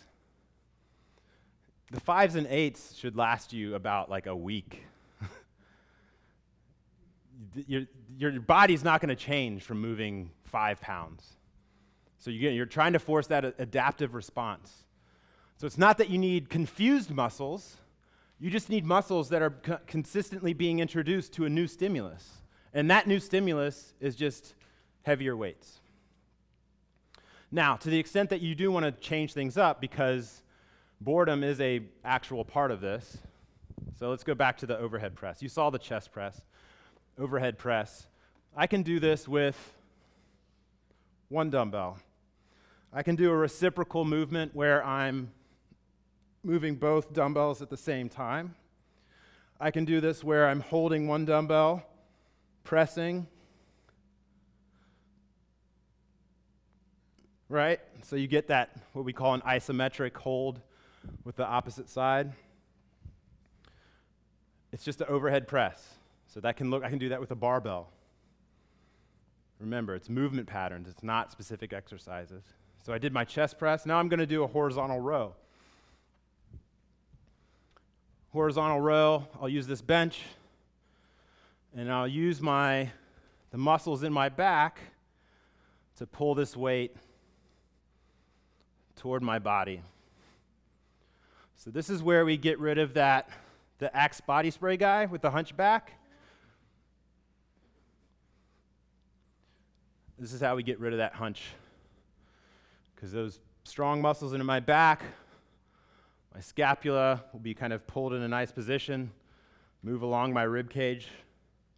The 5s and 8s should last you about like a week. Your body's not going to change from moving 5 pounds. So you're trying to force that adaptive response. So it's not that you need confused muscles. You just need muscles that are consistently being introduced to a new stimulus. And that new stimulus is just heavier weights. Now, to the extent that you do want to change things up, because boredom is an actual part of this, so let's go back to the overhead press. You saw the chest press, overhead press. I can do this with 1 dumbbell. I can do a reciprocal movement where I'm moving both dumbbells at the same time. I can do this where I'm holding 1 dumbbell, pressing, right? So you get that, what we call an isometric hold with the opposite side. It's just an overhead press. So I can do that with a barbell. Remember, it's movement patterns, it's not specific exercises. So I did my chest press. Now I'm going to do a horizontal row. Horizontal row, I'll use this bench, and I'll use the muscles in my back to pull this weight toward my body. So this is where we get rid of the Axe body spray guy with the hunchback. This is how we get rid of that hunch. Because those strong muscles in my back, my scapula will be kind of pulled in a nice position, move along my rib cage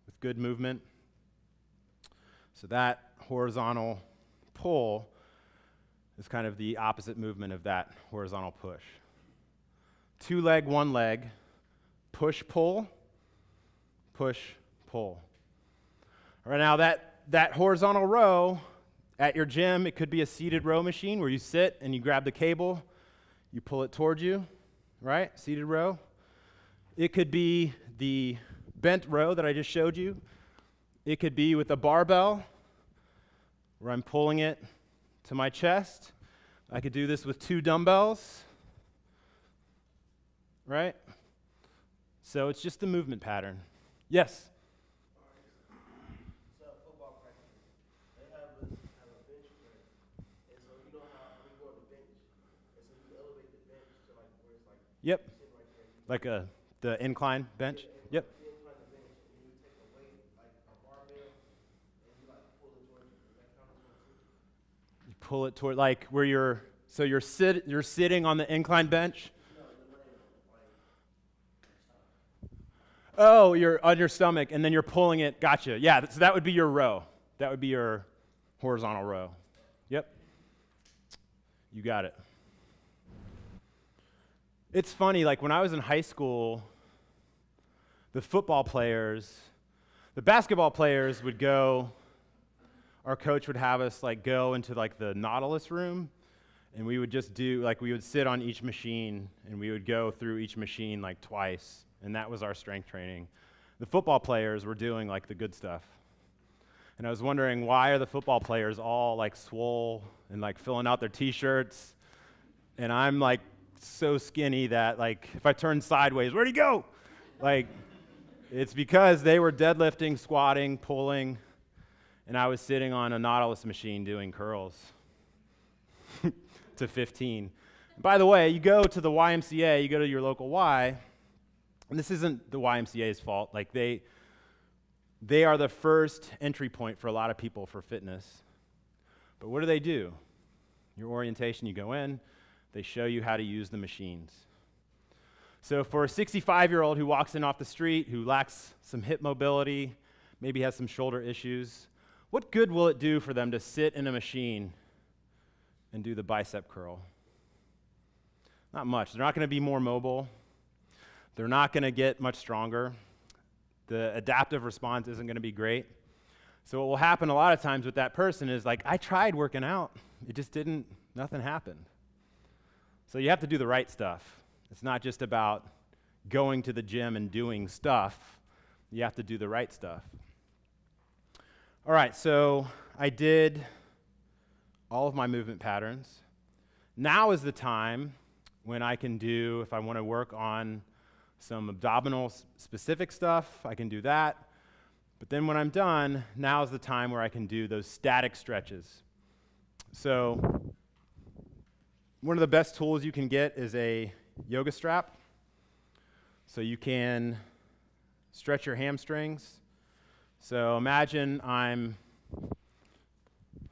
with good movement. So that horizontal pull is kind of the opposite movement of that horizontal push. 2 leg, 1 leg, push, pull, push, pull. All right, now that horizontal row at your gym, it could be a seated row machine where you sit and you grab the cable You pull it towards you, right? Seated row. It could be the bent row that I just showed you. It could be with a barbell, where I'm pulling it to my chest. I could do this with 2 dumbbells, right? So it's just the movement pattern. Yes? So football practice, they have a bench press, and so you know how we go on the bench, and so you elevate the bench to like where it's like Yep. sitting right there. Like the incline bench? Yep. You incline the bench, and you take a weight like a barbell, and you like pull it towards you. Does that count as one too? You pull it toward, like where you're sitting on the incline bench. Oh, you're on your stomach, and then you're pulling it. Gotcha. Yeah, so that would be your row. That would be your horizontal row. Yep. You got it. It's funny, like when I was in high school, the basketball players would go, our coach would have us like go into like the Nautilus room, and we would just do, like we would sit on each machine, and we would go through each machine like twice. And that was our strength training. The football players were doing like the good stuff. And I was wondering, why are the football players all like swole and like filling out their t-shirts? And I'm like so skinny that like if I turn sideways, where'd he go? Like, it's because they were deadlifting, squatting, pulling, and I was sitting on a Nautilus machine doing curls to 15. By the way, you go to the YMCA, you go to your local Y, and this isn't the YMCA's fault. Like they are the first entry point for a lot of people for fitness. But what do? Your orientation, you go in, they show you how to use the machines. So for a 65-year-old who walks in off the street, who lacks some hip mobility, maybe has some shoulder issues, what good will it do for them to sit in a machine and do the bicep curl? Not much. They're not going to be more mobile. They're not going to get much stronger. The adaptive response isn't going to be great. So what will happen a lot of times with that person is like, I tried working out. It just nothing happened. So you have to do the right stuff. It's not just about going to the gym and doing stuff. You have to do the right stuff. All right, so I did all of my movement patterns. Now is the time when I can do, if I want to work on some abdominal specific stuff, I can do that. But then when I'm done, now is the time where I can do those static stretches. So one of the best tools you can get is a yoga strap. So you can stretch your hamstrings. So imagine I'm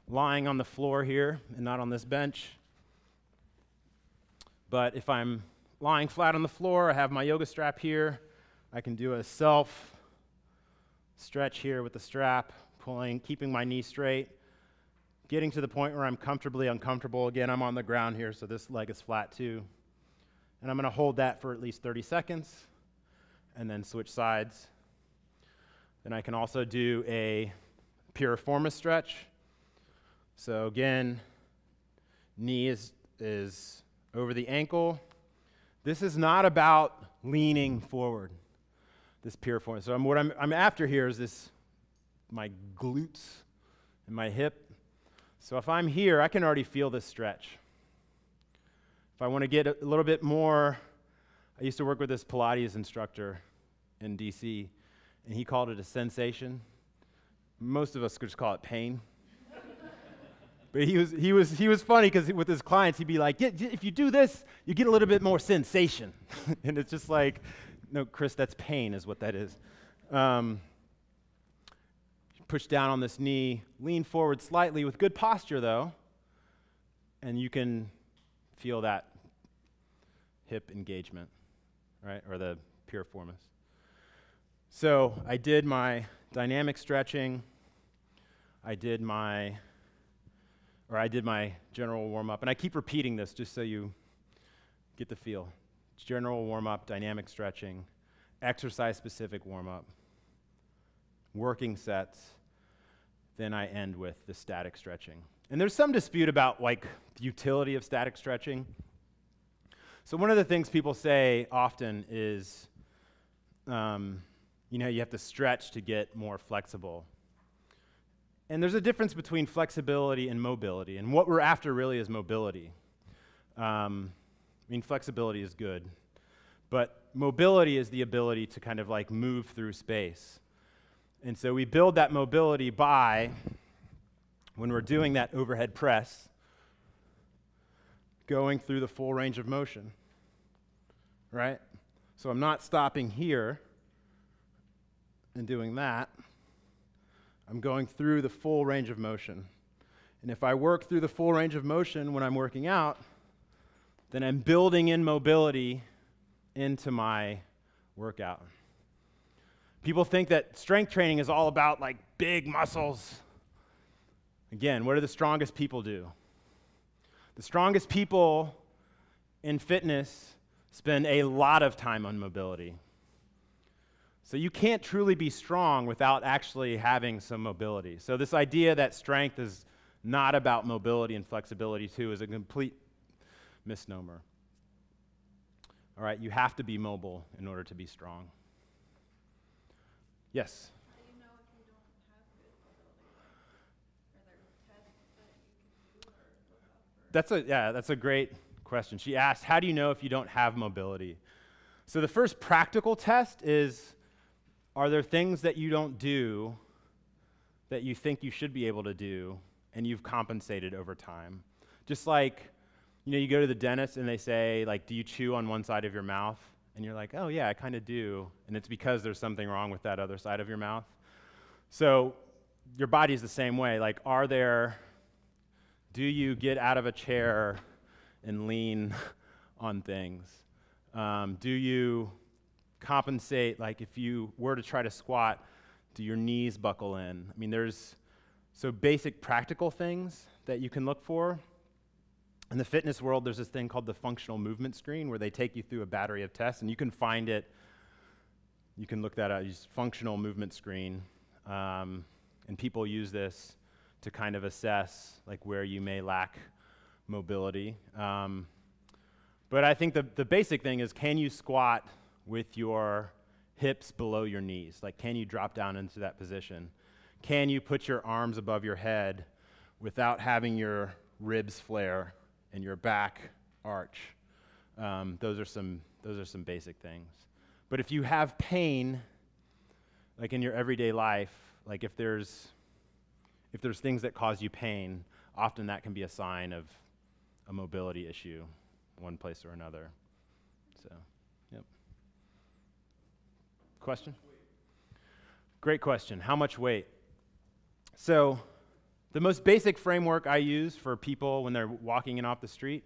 lying on the floor here and not on this bench. But if I'm lying flat on the floor, I have my yoga strap here. I can do a self stretch here with the strap, pulling, keeping my knee straight, getting to the point where I'm comfortably uncomfortable. Again, I'm on the ground here, so this leg is flat too. And I'm going to hold that for at least 30 seconds and then switch sides. Then I can also do a Piriformis stretch. So again, knee is over the ankle. This is not about leaning forward, this piriformis. So what I'm after here is this, my glutes and my hip. So if I'm here, I can already feel this stretch. If I want to get a little bit more, I used to work with this Pilates instructor in DC, and he called it a sensation. Most of us could just call it pain. But he was funny because with his clients, he'd be like, if you do this, you get a little bit more sensation. And it's just like, no, Chris, that's pain is what that is. Push down on this knee, lean forward slightly with good posture, though, and you can feel that hip engagement, right, or the piriformis. So I did my dynamic stretching. I did my general warm-up. And I keep repeating this just so you get the feel. General warm-up, dynamic stretching, exercise-specific warm-up, working sets. Then I end with the static stretching. And there's some dispute about like the utility of static stretching. So one of the things people say often is, you have to stretch to get more flexible. And there's a difference between flexibility and mobility, and what we're after really is mobility. Flexibility is good, but mobility is the ability to kind of like move through space. And so we build that mobility by, when we're doing that overhead press, going through the full range of motion, right? So I'm not stopping here and doing that. I'm going through the full range of motion. And if I work through the full range of motion when I'm working out, then I'm building in mobility into my workout. People think that strength training is all about like big muscles. Again, what do the strongest people do? The strongest people in fitness spend a lot of time on mobility. So you can't truly be strong without actually having some mobility. So this idea that strength is not about mobility and flexibility too is a complete misnomer. All right, you have to be mobile in order to be strong. Yes? How do you know if you don't have good mobility? Are there tests that you can do or look up? That's a great question. She asked, how do you know if you don't have mobility? So the first practical test is, are there things that you don't do that you think you should be able to do and you've compensated over time? Just like, you go to the dentist and they say, like, do you chew on one side of your mouth? And you're like, oh yeah, I kind of do. And it's because there's something wrong with that other side of your mouth. So your body's the same way. Like, do you get out of a chair and lean on things? Do you compensate, like if you were to try to squat, do your knees buckle in? There's so basic practical things that you can look for. In the fitness world, there's this thing called the functional movement screen where they take you through a battery of tests, and you can find it. You can look that up, use functional movement screen. And people use this to kind of assess like where you may lack mobility. But I think the basic thing is, can you squat with your hips below your knees? Like, can you drop down into that position? Can you put your arms above your head without having your ribs flare and your back arch? Those are some basic things. But if you have pain, like in your everyday life, like if there's things that cause you pain, often that can be a sign of a mobility issue, one place or another. So, yep. Question? Great question. How much weight? So, the most basic framework I use for people when they're walking in off the street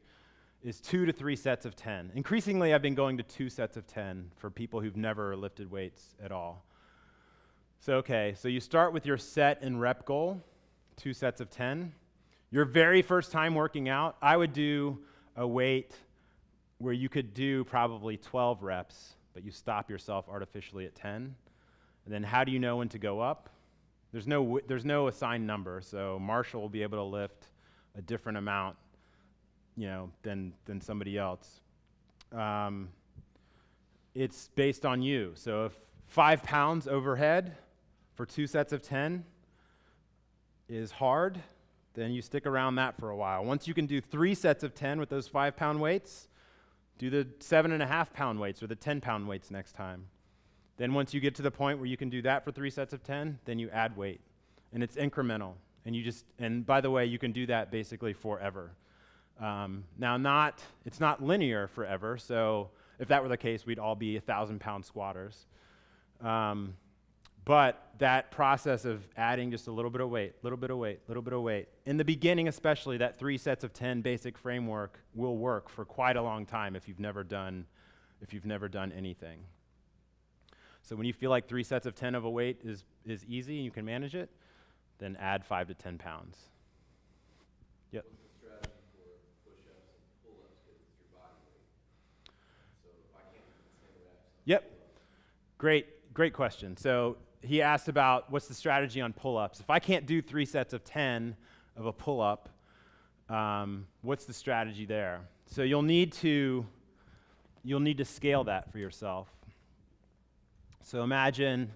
is 2 to 3 sets of 10. Increasingly, I've been going to 2 sets of 10 for people who've never lifted weights at all. So you start with your set and rep goal, 2 sets of 10. Your very first time working out, I would do a weight where you could do probably 12 reps, but you stop yourself artificially at 10. And then how do you know when to go up? There's no assigned number, so Marshall will be able to lift a different amount, than somebody else. It's based on you. So if 5 pounds overhead for 2 sets of 10 is hard, then you stick around that for a while. Once you can do 3 sets of 10 with those 5-pound weights, do the 7.5-pound weights or the 10-pound weights next time. Then once you get to the point where you can do that for 3 sets of 10, then you add weight. And it's incremental. And by the way, you can do that basically forever. It's not linear forever, so if that were the case, we'd all be 1,000-pound squatters. But that process of adding just a little bit of weight, little bit of weight, in the beginning especially, that 3 sets of 10 basic framework will work for quite a long time if you've never done anything. So when you feel like 3 sets of 10 of a weight is easy and you can manage it, then add 5 to 10 pounds. Yep. What's the strategy for push-ups and pull-ups because it's your body weight? So if I can't do 10 reps. Yep. Great question. So he asked about what's the strategy on pull-ups. If I can't do 3 sets of 10 of a pull-up, what's the strategy there? So you'll need to you'll need to scale that for yourself. So imagine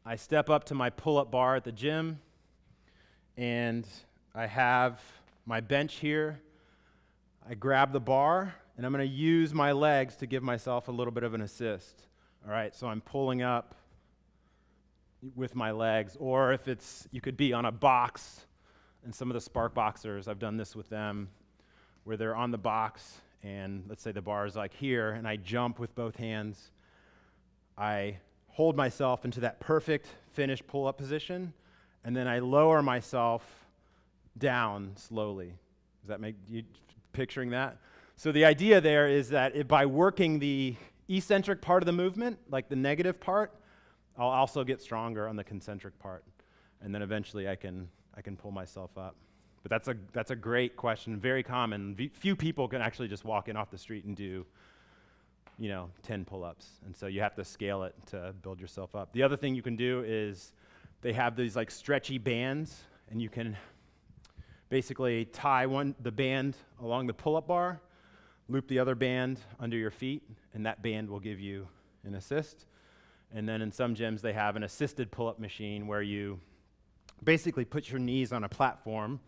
I step up to my pull-up bar at the gym, and I have my bench here. I grab the bar, and I'm going to use my legs to give myself a little bit of an assist. All right, so I'm pulling up with my legs, or if it's, you could be on a box, and some of the Sparkboxers, I've done this with them, where they're on the box, and let's say the bar is like here, and I jump with both hands. I hold myself into that perfect finished pull-up position, and then I lower myself down slowly. Does that make you picturing that? So the idea there is that by working the eccentric part of the movement, like the negative part, I'll also get stronger on the concentric part, and then eventually I can pull myself up. But that's a great question, very common. Few people can actually just walk in off the street and do 10 pull-ups, and so you have to scale it to build yourself up. The other thing you can do is they have these like stretchy bands, and you can basically tie the band along the pull-up bar, loop the other band under your feet, and that band will give you an assist. And then in some gyms, they have an assisted pull-up machine where you basically put your knees on a platform,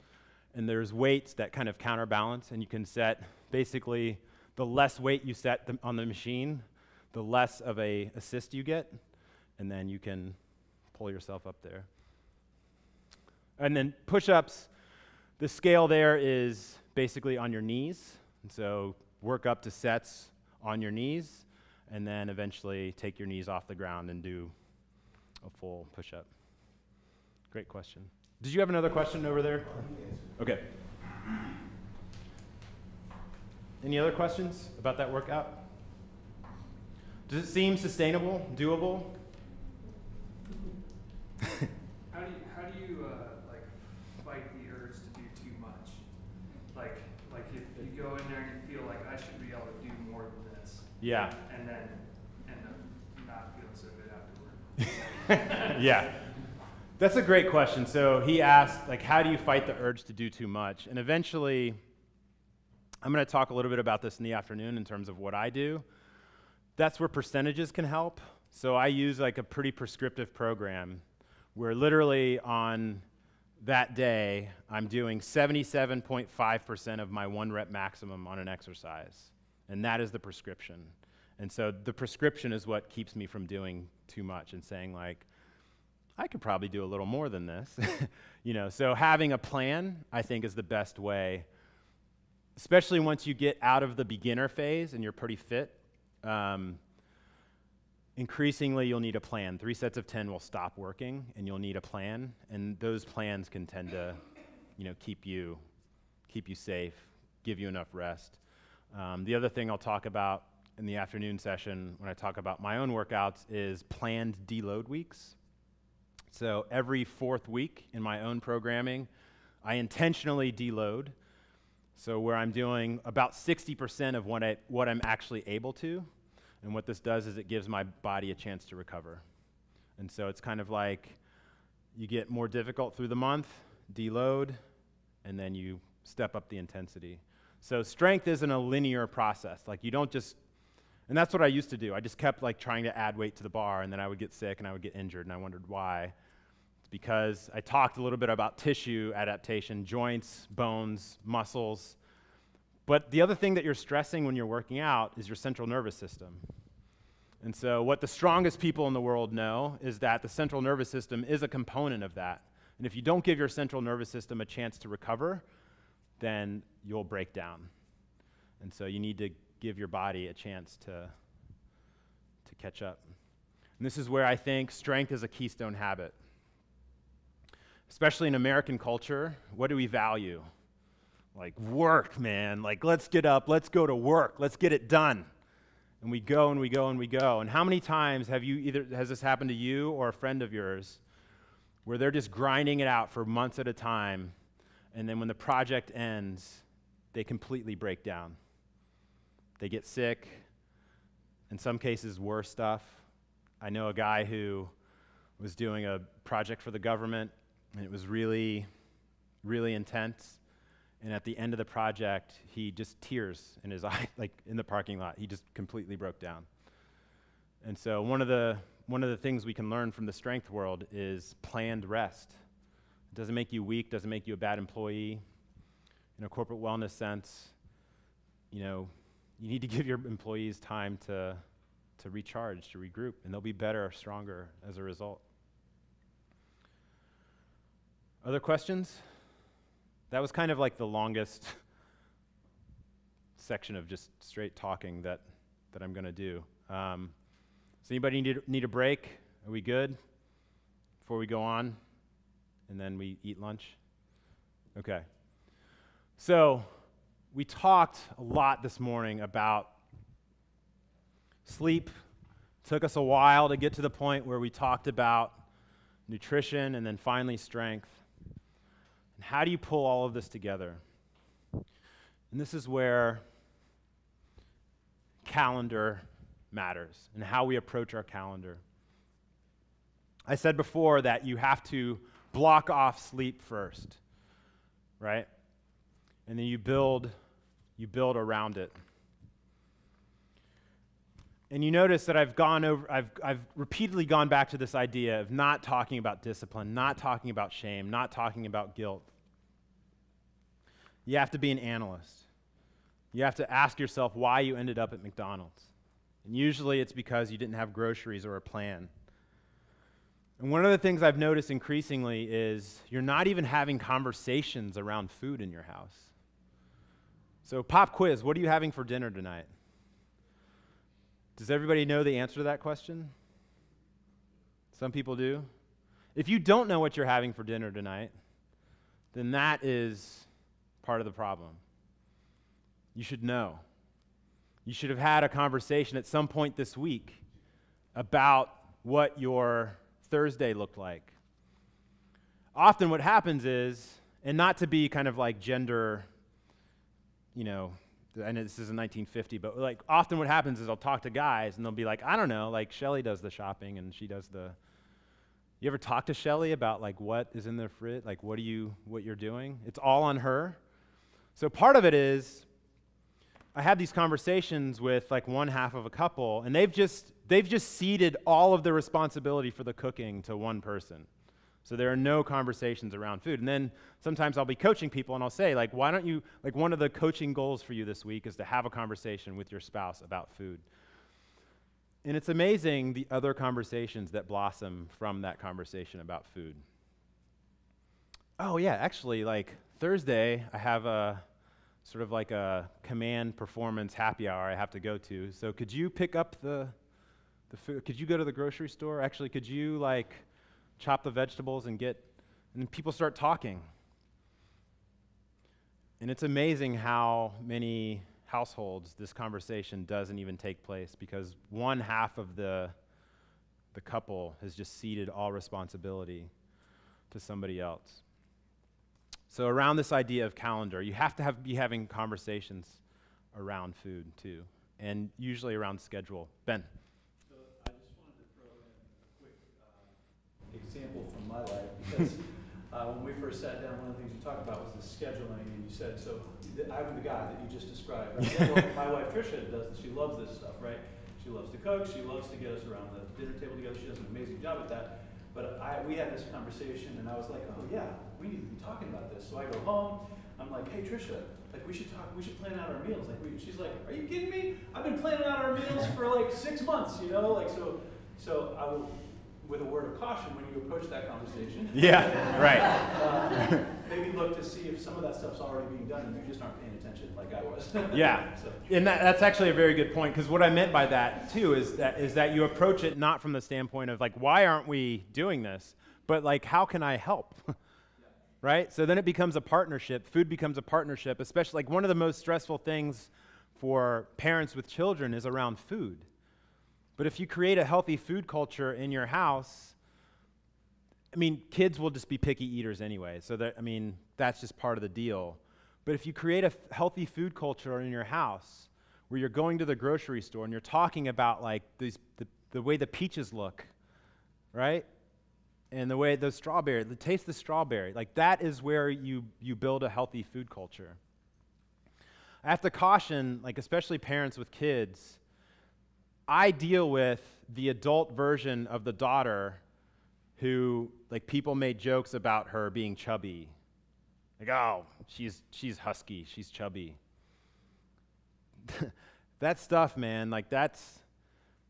and there's weights that kind of counterbalance, and you can set basically the less weight you set on the machine, the less of a assist you get, and then you can pull yourself up there. And then push-ups, the scale there is basically on your knees, and so work up to sets on your knees, and then eventually take your knees off the ground and do a full push-up. Great question. Did you have another question over there? Okay. Any other questions about that workout? Does it seem sustainable, doable? How do you fight the urge to do too much? Like if you go in there and you feel like I should be able to do more than this. Yeah. And then end up not feeling so good afterward. Yeah. That's a great question. So he asked, like, how do you fight the urge to do too much? And eventually, I'm going to talk a little bit about this in the afternoon in terms of what I do. That's where percentages can help. So I use like a pretty prescriptive program where literally on that day, I'm doing 77.5% of my 1 rep maximum on an exercise. And that is the prescription. And so the prescription is what keeps me from doing too much and saying like, I could probably do a little more than this. So having a plan, I think, is the best way, especially once you get out of the beginner phase and you're pretty fit. Increasingly, you'll need a plan. 3 sets of 10 will stop working, and you'll need a plan, and those plans can tend to, keep you safe, give you enough rest. The other thing I'll talk about in the afternoon session when I talk about my own workouts is planned deload weeks. So every 4th week in my own programming, I intentionally deload. So where I'm doing about 60% of what I'm actually able to. And what this does is it gives my body a chance to recover. And so it's kind of like you get more difficult through the month, deload, and then you step up the intensity. So strength isn't a linear process. Like you don't just, and that's what I used to do. I just kept like trying to add weight to the bar, and then I would get sick and I would get injured, and I wondered why. It's because I talked a little bit about tissue adaptation, joints, bones, muscles. But the other thing that you're stressing when you're working out is your central nervous system. And so what the strongest people in the world know is that the central nervous system is a component of that. And if you don't give your central nervous system a chance to recover, then you'll break down. And so you need to give your body a chance to catch up. And this is where I think strength is a keystone habit. Especially in American culture, what do we value? Like work, man. Like let's get up, let's go to work, let's get it done. And we go and we go and we go. And how many times has this happened to you or a friend of yours where they're just grinding it out for months at a time, and then when the project ends, they completely break down. They get sick, in some cases worse stuff. I know a guy who was doing a project for the government, and it was really, really intense. And at the end of the project, he just tears in his eye, like in the parking lot. He just completely broke down. And so one of the things we can learn from the strength world is planned rest. It doesn't make you weak, doesn't make you a bad employee. In a corporate wellness sense, you need to give your employees time to recharge, to regroup, and they'll be better, stronger as a result. Other questions? That was kind of like the longest section of just straight talking that I'm going to do. Does anybody need a break? Are we good before we go on and then we eat lunch? Okay. So we talked a lot this morning about sleep. Took us a while to get to the point where we talked about nutrition and then finally strength. And how do you pull all of this together? And this is where calendar matters and how we approach our calendar. I said before that you have to block off sleep first, right? And then you build around it. And you notice that I've repeatedly gone back to this idea of not talking about discipline, not talking about shame, not talking about guilt. You have to be an analyst. You have to ask yourself why you ended up at McDonald's. And usually it's because you didn't have groceries or a plan. And one of the things I've noticed increasingly is you're not even having conversations around food in your house. So pop quiz, what are you having for dinner tonight? Does everybody know the answer to that question? Some people do. If you don't know what you're having for dinner tonight, then that is part of the problem. You should know. You should have had a conversation at some point this week about what your Thursday looked like. Often what happens is, and not to be kind of like gender, I know this is in 1950, but like often what happens is I'll talk to guys and they'll be like, I don't know, like Shelly does the shopping and she does the. You ever talk to Shelly about like what is in the fridge, like what you're doing? It's all on her. So part of it is I have these conversations with like one half of a couple, and they've just ceded all of the responsibility for the cooking to one person. So there are no conversations around food. And then sometimes I'll be coaching people and I'll say, like, why don't you, like one of the coaching goals for you this week is to have a conversation with your spouse about food. And it's amazing the other conversations that blossom from that conversation about food. Oh yeah, actually, like Thursday, I have a sort of like a command performance happy hour I have to go to. So could you pick up the food? Could you go to the grocery store? Actually, could you like chop the vegetables and then people start talking. And it's amazing how many households this conversation doesn't even take place because one half of the couple has just ceded all responsibility to somebody else. So around this idea of calendar, you have to be having conversations around food too, and usually around schedule. Ben. So I just wanted to throw in a quick example from my life because when we first sat down, one of the things you talked about was the scheduling, and you said, so I'm the guy that you just described. Right? Well, my wife Trisha does this. She loves this stuff, right? She loves to cook. She loves to get us around the dinner table together. She does an amazing job at that. But we had this conversation, and I was like, oh yeah, we need to be talking about this. So I go home. I'm like, hey Trisha, like we should talk. We should plan out our meals. Like she's like, are you kidding me? I've been planning out our meals for like 6 months. Like so I will. With a word of caution when you approach that conversation. Yeah, right. Maybe look to see if some of that stuff's already being done and you just aren't paying attention like I was. Yeah, and that's actually a very good point because what I meant by that too is that you approach it not from the standpoint of like, why aren't we doing this? But like, how can I help? Right? So then it becomes a partnership. Food becomes a partnership, especially like one of the most stressful things for parents with children is around food. But if you create a healthy food culture in your house, I mean, kids will just be picky eaters anyway. So that's just part of the deal. But if you create a healthy food culture in your house where you're going to the grocery store and you're talking about like the way the peaches look, right? and the way the strawberry, the taste of the strawberry, like that is where you build a healthy food culture. I have to caution, like especially parents with kids, I deal with the adult version of the daughter who, like, people made jokes about her being chubby. Like, oh, she's husky, she's chubby. That stuff, man, like that's,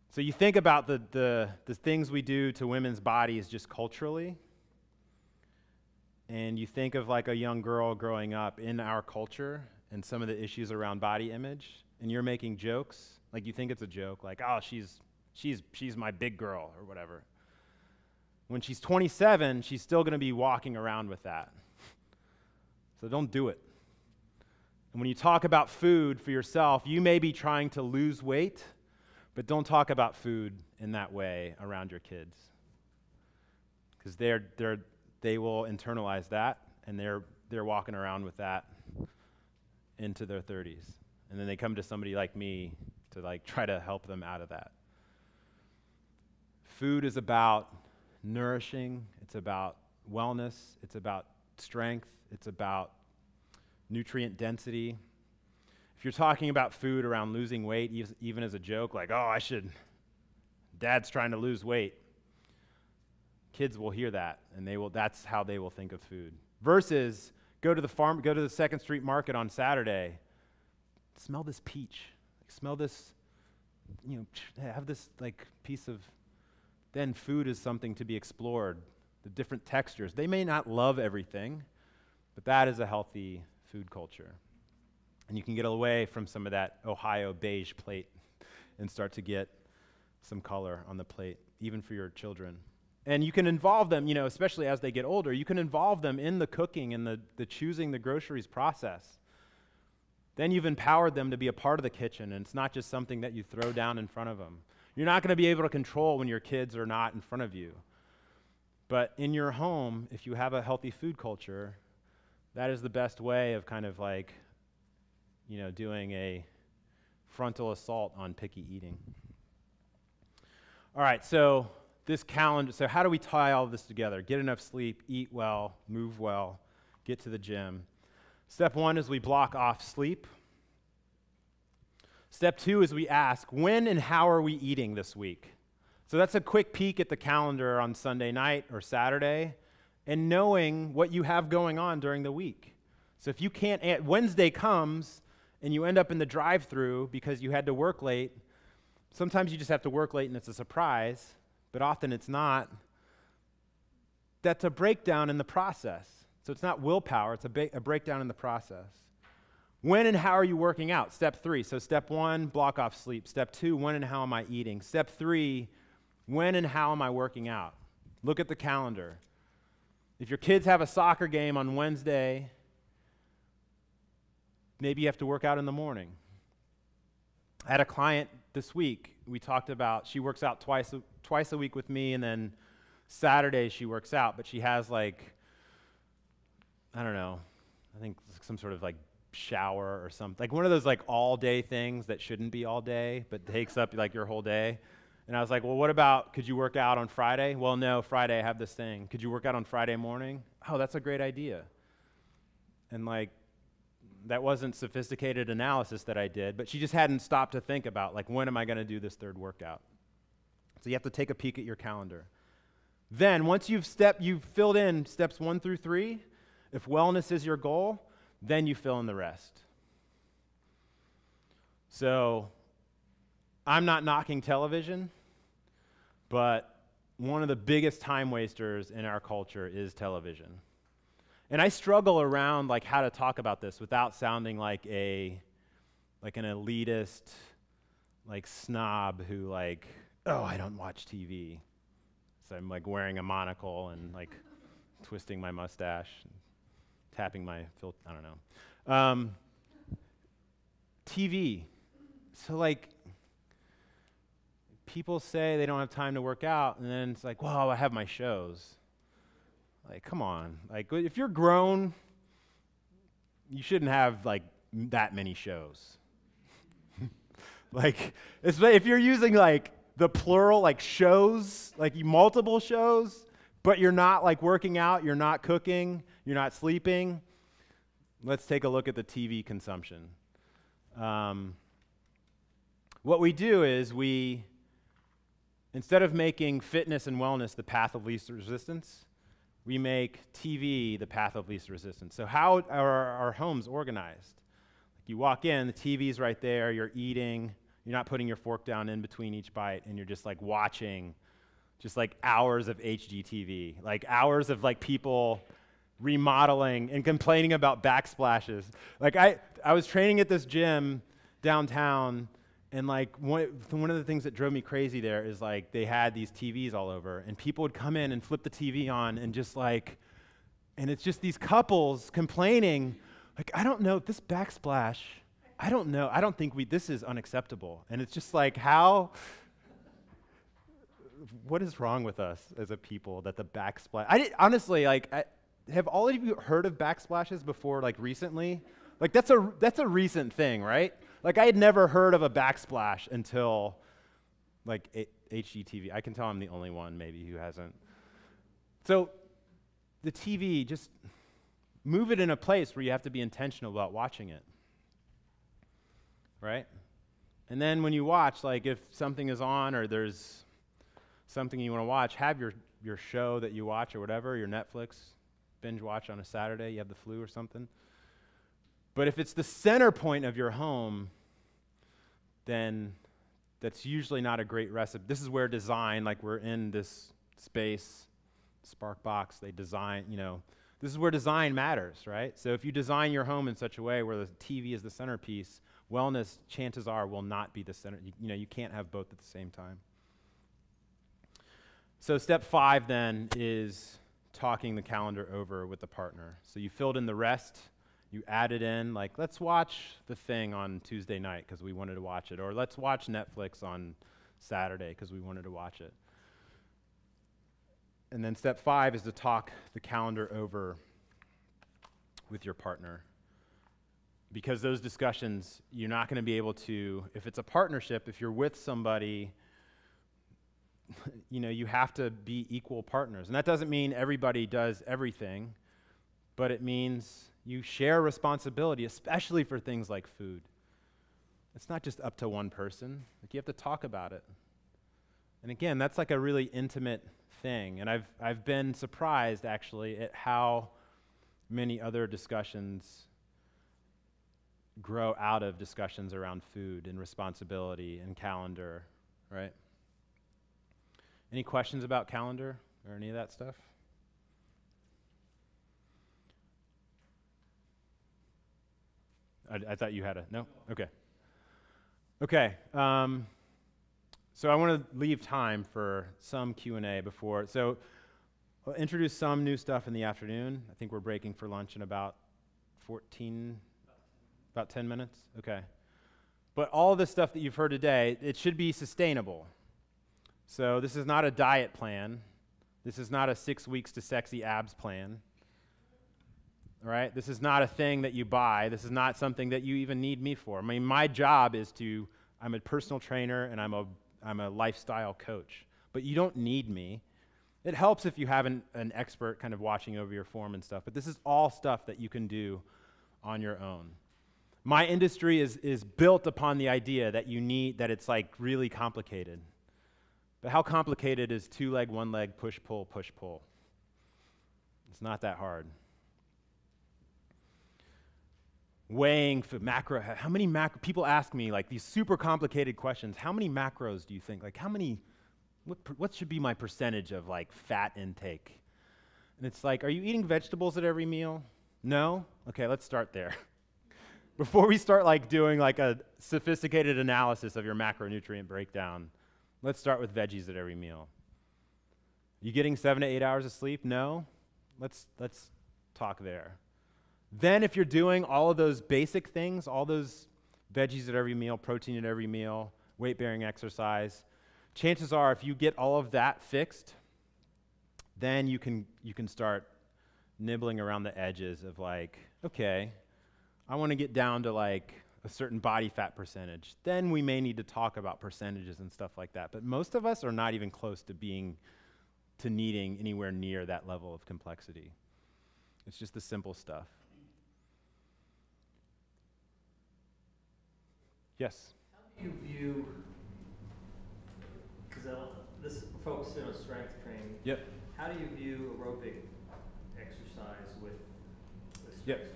so you think about the things we do to women's bodies just culturally, and you think of like a young girl growing up in our culture and some of the issues around body image, and you're making jokes, like you think it's a joke, like, oh, she's my big girl or whatever. When she's 27, she's still going to be walking around with that. So don't do it. And when you talk about food for yourself, you may be trying to lose weight, but don't talk about food in that way around your kids, because they will internalize that, and they're walking around with that into their 30s, and then they come to somebody like me to like try to help them out of that. Food is about nourishing, it's about wellness, it's about strength, it's about nutrient density. If you're talking about food around losing weight, even as a joke, like, oh, Dad's trying to lose weight, kids will hear that, and that's how they will think of food. Versus go to the 2nd Street Market on Saturday, smell this peach, smell this, have this like piece of, then food is something to be explored, the different textures. They may not love everything, but that is a healthy food culture. And you can get away from some of that Ohio beige plate and start to get some color on the plate, even for your children. And you can involve them, especially as they get older, you can involve them in the cooking and the choosing the groceries process. Then you've empowered them to be a part of the kitchen, and it's not just something that you throw down in front of them. You're not going to be able to control when your kids are not in front of you. But in your home, if you have a healthy food culture, that is the best way of kind of like, doing a frontal assault on picky eating. All right, so this calendar, so how do we tie all of this together? Get enough sleep, eat well, move well, get to the gym. Step 1 is we block off sleep. Step 2 is we ask, when and how are we eating this week? So that's a quick peek at the calendar on Sunday night or Saturday, and knowing what you have going on during the week. So if you can't, Wednesday comes and you end up in the drive-thru because you had to work late, sometimes you just have to work late and it's a surprise, but often it's not. That's a breakdown in the process. So it's not willpower, it's a breakdown in the process. When and how are you working out? Step 3. So step 1, block off sleep. Step 2, when and how am I eating? Step 3, when and how am I working out? Look at the calendar. If your kids have a soccer game on Wednesday, maybe you have to work out in the morning. I had a client this week. We talked about, she works out twice a week with me, and then Saturday she works out, but she has like, I don't know, I think some sort of like shower or something, like one of those like all day things that shouldn't be all day, but takes up like your whole day. And I was like, well, what about, could you work out on Friday? Well, no, Friday I have this thing. Could you work out on Friday morning? Oh, that's a great idea. And like, that wasn't sophisticated analysis that I did, but she just hadn't stopped to think about, like, when am I going to do this third workout? So you have to take a peek at your calendar. Then, once you've filled in steps 1 through 3, if wellness is your goal, then you fill in the rest. So, I'm not knocking television, but one of the biggest time wasters in our culture is television. And I struggle around like how to talk about this without sounding like an elitist, like snob who like, oh, I don't watch TV. So I'm like wearing a monocle and like twisting my mustache, and tapping my filter, I don't know. TV. So like, people say they don't have time to work out, and then it's like, well, I have my shows. Like, come on. Like, if you're grown, you shouldn't have, like, that many shows. Like, if you're using, like, the plural, like, shows, like, multiple shows, but you're not like working out, you're not cooking, you're not sleeping, let's take a look at the TV consumption. What we do is instead of making fitness and wellness the path of least resistance, we make TV the path of least resistance. So how are our homes organized? You walk in, the TV's right there, you're eating, you're not putting your fork down in between each bite, and you're just like watching just like hours of HGTV, like hours of like people remodeling and complaining about backsplashes. Like I was training at this gym downtown, and like one of the things that drove me crazy there is like they had these TVs all over, and people would come in and flip the TV on and just like, and it's just these couples complaining, like, I don't know, this backsplash, I don't know, I don't think this is unacceptable. And it's just like, what is wrong with us as a people that the backsplash, honestly, like, have all of you heard of backsplashes before, like recently? Like that's a recent thing, right? Like I had never heard of a backsplash until like HGTV. I can tell I'm the only one maybe who hasn't. So the TV, just move it in a place where you have to be intentional about watching it, right? And then when you watch, like if something is on or there's something you want to watch, have your show that you watch or whatever, your Netflix binge watch on a Saturday, you have the flu or something. But if it's the center point of your home, then that's usually not a great recipe. This is where design, like we're in this space, Sparkbox, they design, this is where design matters, right? So if you design your home in such a way where the TV is the centerpiece, wellness, chances are, will not be the center. You can't have both at the same time. So step 5 then is talking the calendar over with the partner. So you filled in the rest. You added in, like, let's watch The Thing on Tuesday night because we wanted to watch it, or let's watch Netflix on Saturday because we wanted to watch it. And then step 5 is to talk the calendar over with your partner. Because those discussions, you're not going to be able to, if it's a partnership, if you're with somebody, you have to be equal partners. And that doesn't mean everybody does everything, but it means you share responsibility, especially for things like food. It's not just up to one person. Like you have to talk about it. And again, that's like a really intimate thing. And I've been surprised actually at how many other discussions grow out of discussions around food and responsibility and calendar, right? Any questions about calendar or any of that stuff? I thought you had no? Okay. Okay. So I want to leave time for some Q&A before. So I'll introduce some new stuff in the afternoon. I think we're breaking for lunch in about 10 minutes? Okay. But all this stuff that you've heard today, it should be sustainable. So this is not a diet plan. This is not a 6 weeks to sexy abs plan. All right? This is not a thing that you buy. This is not something that you even need me for. I mean, my job is I'm a personal trainer and I'm a lifestyle coach. But you don't need me. It helps if you have an expert kind of watching over your form and stuff. But this is all stuff that you can do on your own. My industry is built upon the idea that that it's like really complicated. But how complicated is 2-leg, 1-leg, push-pull, push-pull? It's not that hard. Weighing for macro, how many people ask me like these super complicated questions. How many macros do you think? Like what should be my percentage of like fat intake? And it's like, are you eating vegetables at every meal? No? Okay, let's start there. Before we start like doing like a sophisticated analysis of your macronutrient breakdown, let's start with veggies at every meal. You getting 7 to 8 hours of sleep? No? Let's talk there. Then if you're doing all of those basic things, all those veggies at every meal, protein at every meal, weight-bearing exercise, chances are if you get all of that fixed, then you can start nibbling around the edges of like, okay, I want to get down to like a certain body fat percentage. Then we may need to talk about percentages and stuff like that. But most of us are not even close to being to needing anywhere near that level of complexity. It's just the simple stuff. Yes? How do you view, because this focusing on strength training, Yep. how do you view aerobic exercise with strength Yep. training?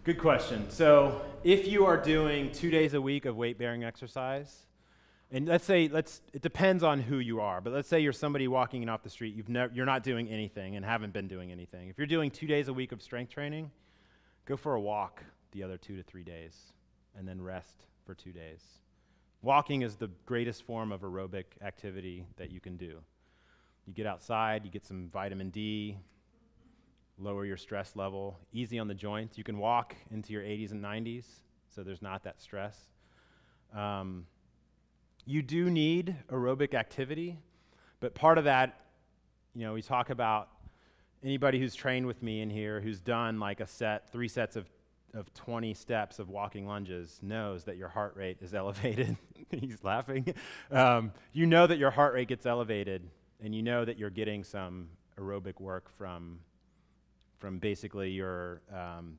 Good question. So if you are doing 2 days a week of weight-bearing exercise, and it depends on who you are, but let's say you're somebody walking in off the street, you're not doing anything and haven't been doing anything. If you're doing 2 days a week of strength training, go for a walk the other 2 to 3 days, and then rest for 2 days. Walking is the greatest form of aerobic activity that you can do. You get outside, you get some vitamin D, lower your stress level, easy on the joints. You can walk into your 80s and 90s, so there's not that stress. You do need aerobic activity, but part of that, we talk about anybody who's trained with me in here who's done like 3 sets of 20 steps of walking lunges knows that your heart rate is elevated. He's laughing. You know that your heart rate gets elevated, and you know that you're getting some aerobic work from basically your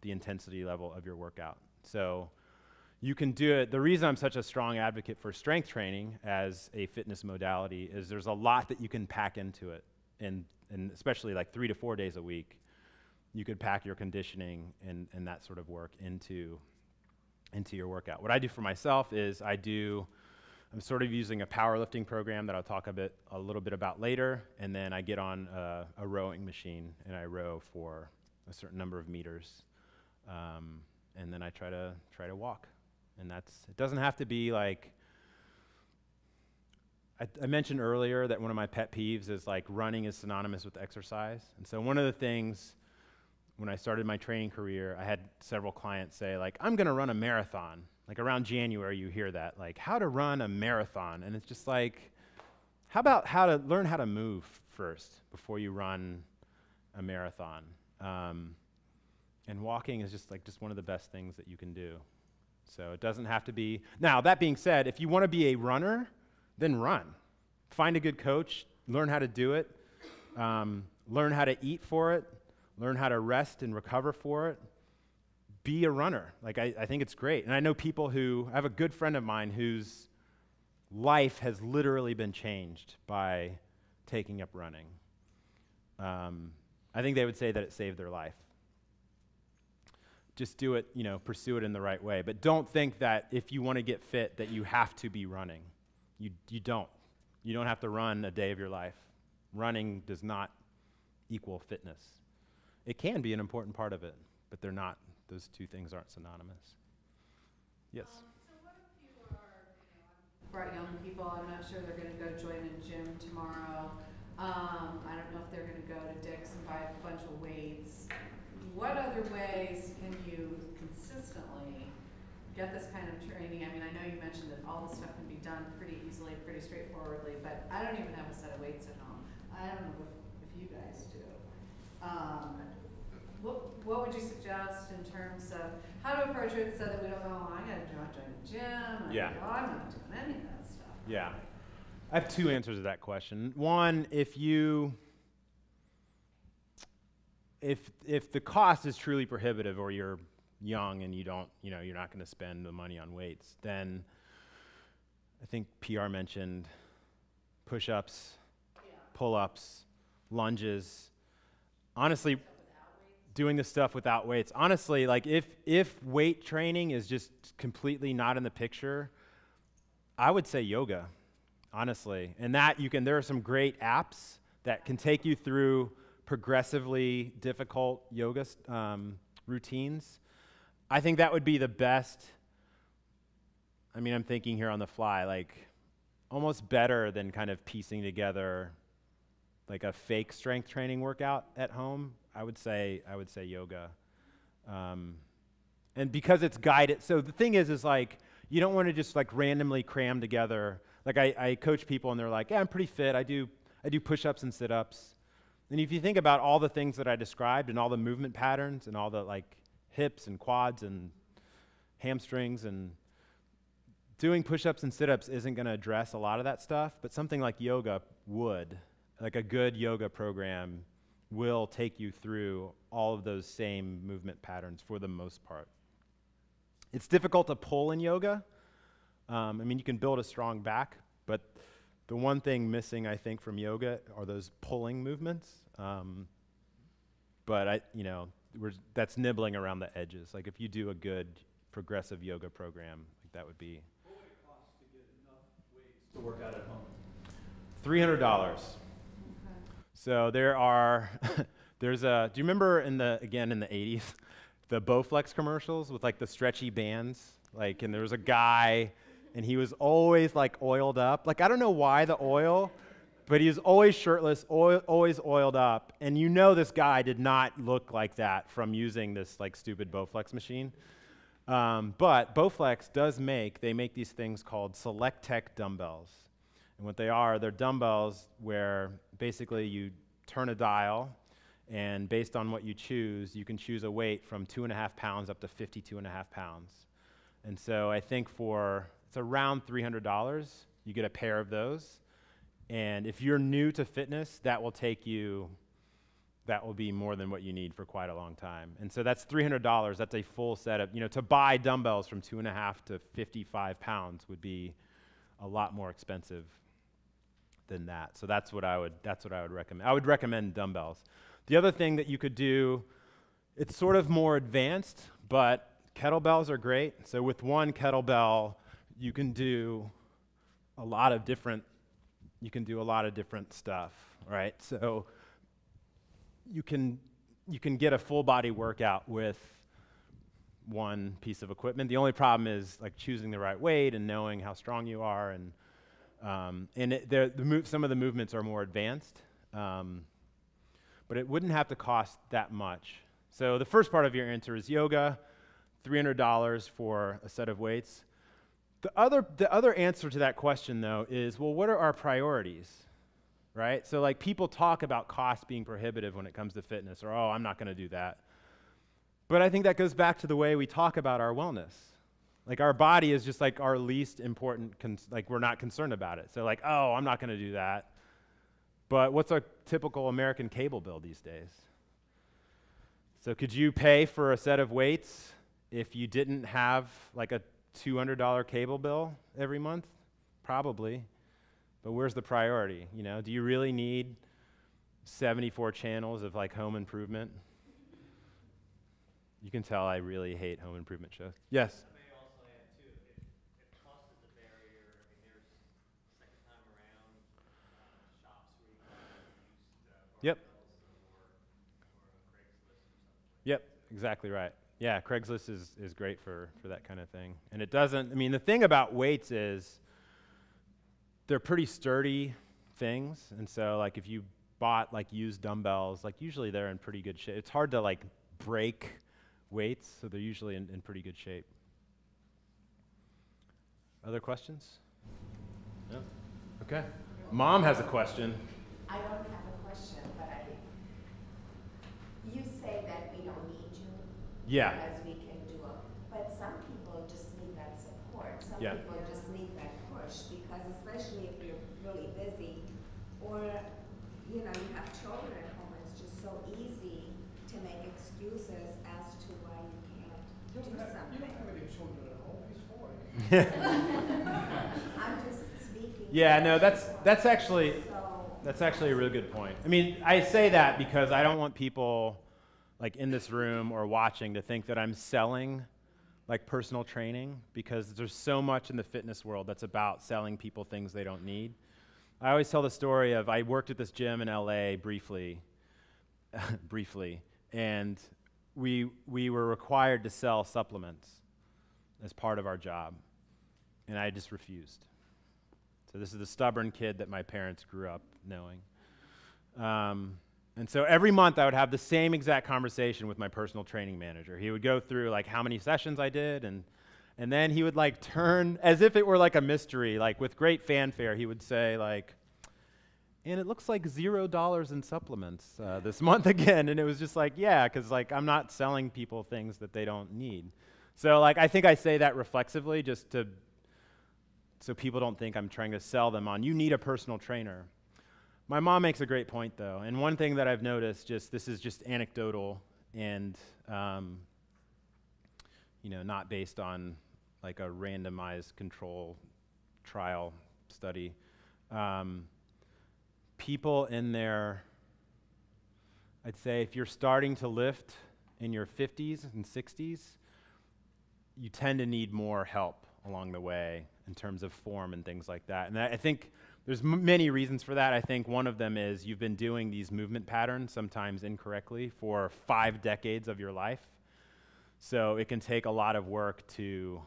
the intensity level of your workout. So you can do it. The reason I'm such a strong advocate for strength training as a fitness modality is there's a lot that you can pack into it, and especially like 3 to 4 days a week, you could pack your conditioning and that sort of work into your workout. What I do for myself is I'm sort of using a powerlifting program that I'll talk a little bit about later, and then I get on a rowing machine and I row for a certain number of meters, and then I try to walk. And it doesn't have to be like, I mentioned earlier that one of my pet peeves is like running is synonymous with exercise. And so one of the things when I started my training career, I had several clients say like, I'm gonna run a marathon. Like around January you hear that, like how to run a marathon. And it's just like, how about learn how to move first before you run a marathon? And walking is just one of the best things that you can do. So it doesn't have to be. Now, that being said, if you want to be a runner, then run. Find a good coach, learn how to do it, learn how to eat for it, learn how to rest and recover for it. Be a runner. Like, I think it's great. And I know people I have a good friend of mine whose life has literally been changed by taking up running. I think they would say that it saved their life. Just do it, pursue it in the right way. But don't think that if you want to get fit that you have to be running. You don't. You don't have to run a day of your life. Running does not equal fitness. It can be an important part of it, but they're not. Those two things aren't synonymous. Yes? So what if you are, brought young people, I'm not sure they're going to go join a gym tomorrow. I don't know if they're going to go to Dick's and buy a bunch of weights. What other ways can you consistently get this kind of training? I mean, I know you mentioned that all this stuff can be done pretty easily, pretty straightforwardly, but I don't even have a set of weights at home. I don't know if you guys do. What would you suggest in terms of how to approach it so that we don't go, I got to join the gym, Yeah. I'm not doing any of that stuff. Yeah. I have two answers to that question. One, if the cost is truly prohibitive or you're young and you're not going to spend the money on weights, then I think PR mentioned push-ups, pull-ups, lunges. Honestly, doing the stuff without weights. Honestly, like if weight training is just completely not in the picture, I would say yoga, honestly. And that there are some great apps that can take you through progressively difficult yoga routines. I think that would be the best. I mean, I'm thinking here on the fly, like almost better than kind of piecing together like a fake strength training workout at home. I would say yoga. And because it's guided, so the thing is like, you don't want to just like randomly cram together. Like I coach people and they're like, yeah, I'm pretty fit. I do push-ups and sit-ups. And if you think about all the things that I described and all the movement patterns and all the like hips and quads and hamstrings, and doing push-ups and sit-ups isn't going to address a lot of that stuff, but something like yoga would. like a good yoga program will take you through all of those same movement patterns for the most part. It's difficult to pull in yoga. I mean, you can build a strong back, but the one thing missing, I think, from yoga are those pulling movements. But that's nibbling around the edges. Like if you do a good progressive yoga program, like that would be. What would it cost to get enough weights to work out at home? $300. So do you remember in the 80s, the Bowflex commercials with like the stretchy bands? Like, and there was a guy and he was always like oiled up. Like, I don't know why the oil, but he was always shirtless, always oiled up. And you know this guy did not look like that from using this like stupid Bowflex machine. But Bowflex they make these things called Selecttech Dumbbells. And what they are, they're dumbbells where basically you turn a dial, and based on what you choose, you can choose a weight from 2.5 pounds up to 52.5 pounds. And so I think it's around $300, you get a pair of those. And if you're new to fitness, that will be more than what you need for quite a long time. And so that's $300, that's a full setup. To buy dumbbells from 2.5 to 55 pounds would be a lot more expensive than that. So that's what I would recommend. I would recommend dumbbells. The other thing that you could do, it's sort of more advanced, but kettlebells are great. So with one kettlebell, you can do a lot of different stuff, right? So you can get a full body workout with one piece of equipment. The only problem is like choosing the right weight and knowing how strong you are, and some of the movements are more advanced, but it wouldn't have to cost that much. So the first part of your answer is yoga, $300 for a set of weights. The other answer to that question, though, is, well, what are our priorities, right? So like people talk about cost being prohibitive when it comes to fitness, or, oh, I'm not going to do that. But I think that goes back to the way we talk about our wellness. Like our body is just like our least important, like we're not concerned about it. So like, oh, I'm not going to do that. But what's our typical American cable bill these days? So could you pay for a set of weights if you didn't have like a $200 cable bill every month? Probably. But where's the priority? Do you really need 74 channels of like home improvement? You can tell I really hate home improvement shows. Yes? I may also add too, if cost is a barrier, I mean there's second time around shops where you can use Yep. barbells or Craigslist or something. Yep, exactly right. Yeah, Craigslist is great for that kind of thing. And it doesn't, the thing about weights is they're pretty sturdy things. And so like if you bought like used dumbbells, like usually they're in pretty good shape. It's hard to like break weights, so they're usually in pretty good shape. Other questions? No? Okay. Mom has a question. I don't have a question, but you say that we don't need you. Yeah. Because we can do it. But some people just need that support. Some Yeah. people just need that push, because especially if you're really busy, or you have children at home, it's just so easy to make excuses as to why you can't do something. You don't have any children at home. He's 40. I'm just speaking. Yeah, no, that's actually So a really good point. I say that because I don't want people like in this room or watching to think that I'm selling like personal training, because there's so much in the fitness world that's about selling people things they don't need. I always tell the story of I worked at this gym in LA briefly, and we were required to sell supplements as part of our job, and I just refused. So this is the stubborn kid that my parents grew up knowing. And so every month I would have the same exact conversation with my personal training manager. He would go through like how many sessions I did, and then he would like turn, as if it were like a mystery, like with great fanfare, he would say like, and it looks like $0 in supplements this month again. And it was just like, yeah, because like I'm not selling people things that they don't need. So like I think I say that reflexively just so people don't think I'm trying to sell them on, you need a personal trainer. My mom makes a great point, though. And one thing that I've noticed, this is just anecdotal and, not based on like a randomized control trial study. People in their, I'd say if you're starting to lift in your 50s and 60s, you tend to need more help along the way in terms of form and things like that. And I think there's many reasons for that. I think one of them is you've been doing these movement patterns, sometimes incorrectly, for 5 decades of your life. So it can take a lot of work to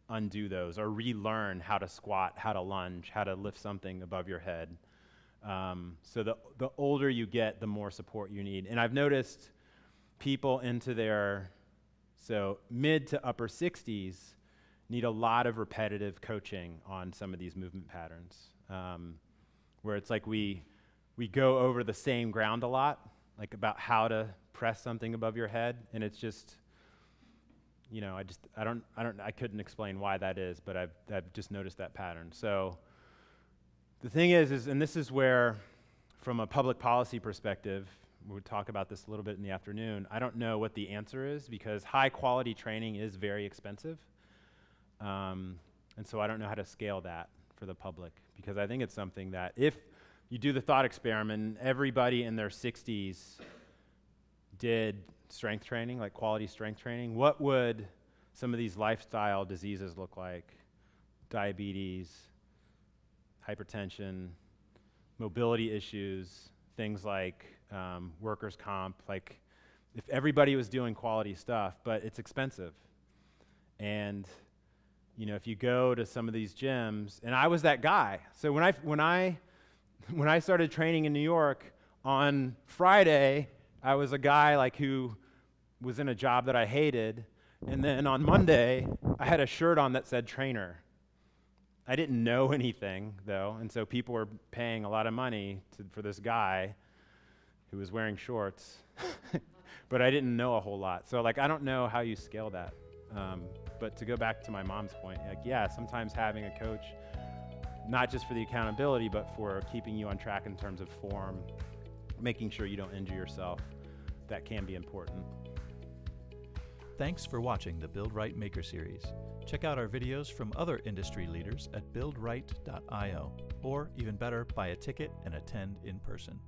undo those or relearn how to squat, how to lunge, how to lift something above your head. So the older you get, the more support you need. And I've noticed people into their mid to upper 60s need a lot of repetitive coaching on some of these movement patterns, where it's like we go over the same ground a lot, like about how to press something above your head, and it's just, I couldn't explain why that is, but I've just noticed that pattern. So the thing is, and this is where, from a public policy perspective, we'll talk about this a little bit in the afternoon, I don't know what the answer is, because high quality training is very expensive. And so I don't know how to scale that for the public, because I think it's something that if you do the thought experiment, everybody in their 60s did strength training, like quality strength training, what would some of these lifestyle diseases look like? Diabetes, hypertension, mobility issues, things like workers' comp, like if everybody was doing quality stuff, but it's expensive. And if you go to some of these gyms, and I was that guy. So when I started training in New York, on Friday, I was a guy like who was in a job that I hated, and then on Monday, I had a shirt on that said trainer. I didn't know anything, though, and so people were paying a lot of money for this guy who was wearing shorts, but I didn't know a whole lot. So I don't know how you scale that. But to go back to my mom's point, sometimes having a coach, not just for the accountability, but for keeping you on track in terms of form, making sure you don't injure yourself, that can be important. Thanks for watching the Build Right Maker Series. Check out our videos from other industry leaders at buildright.io, or even better, buy a ticket and attend in person.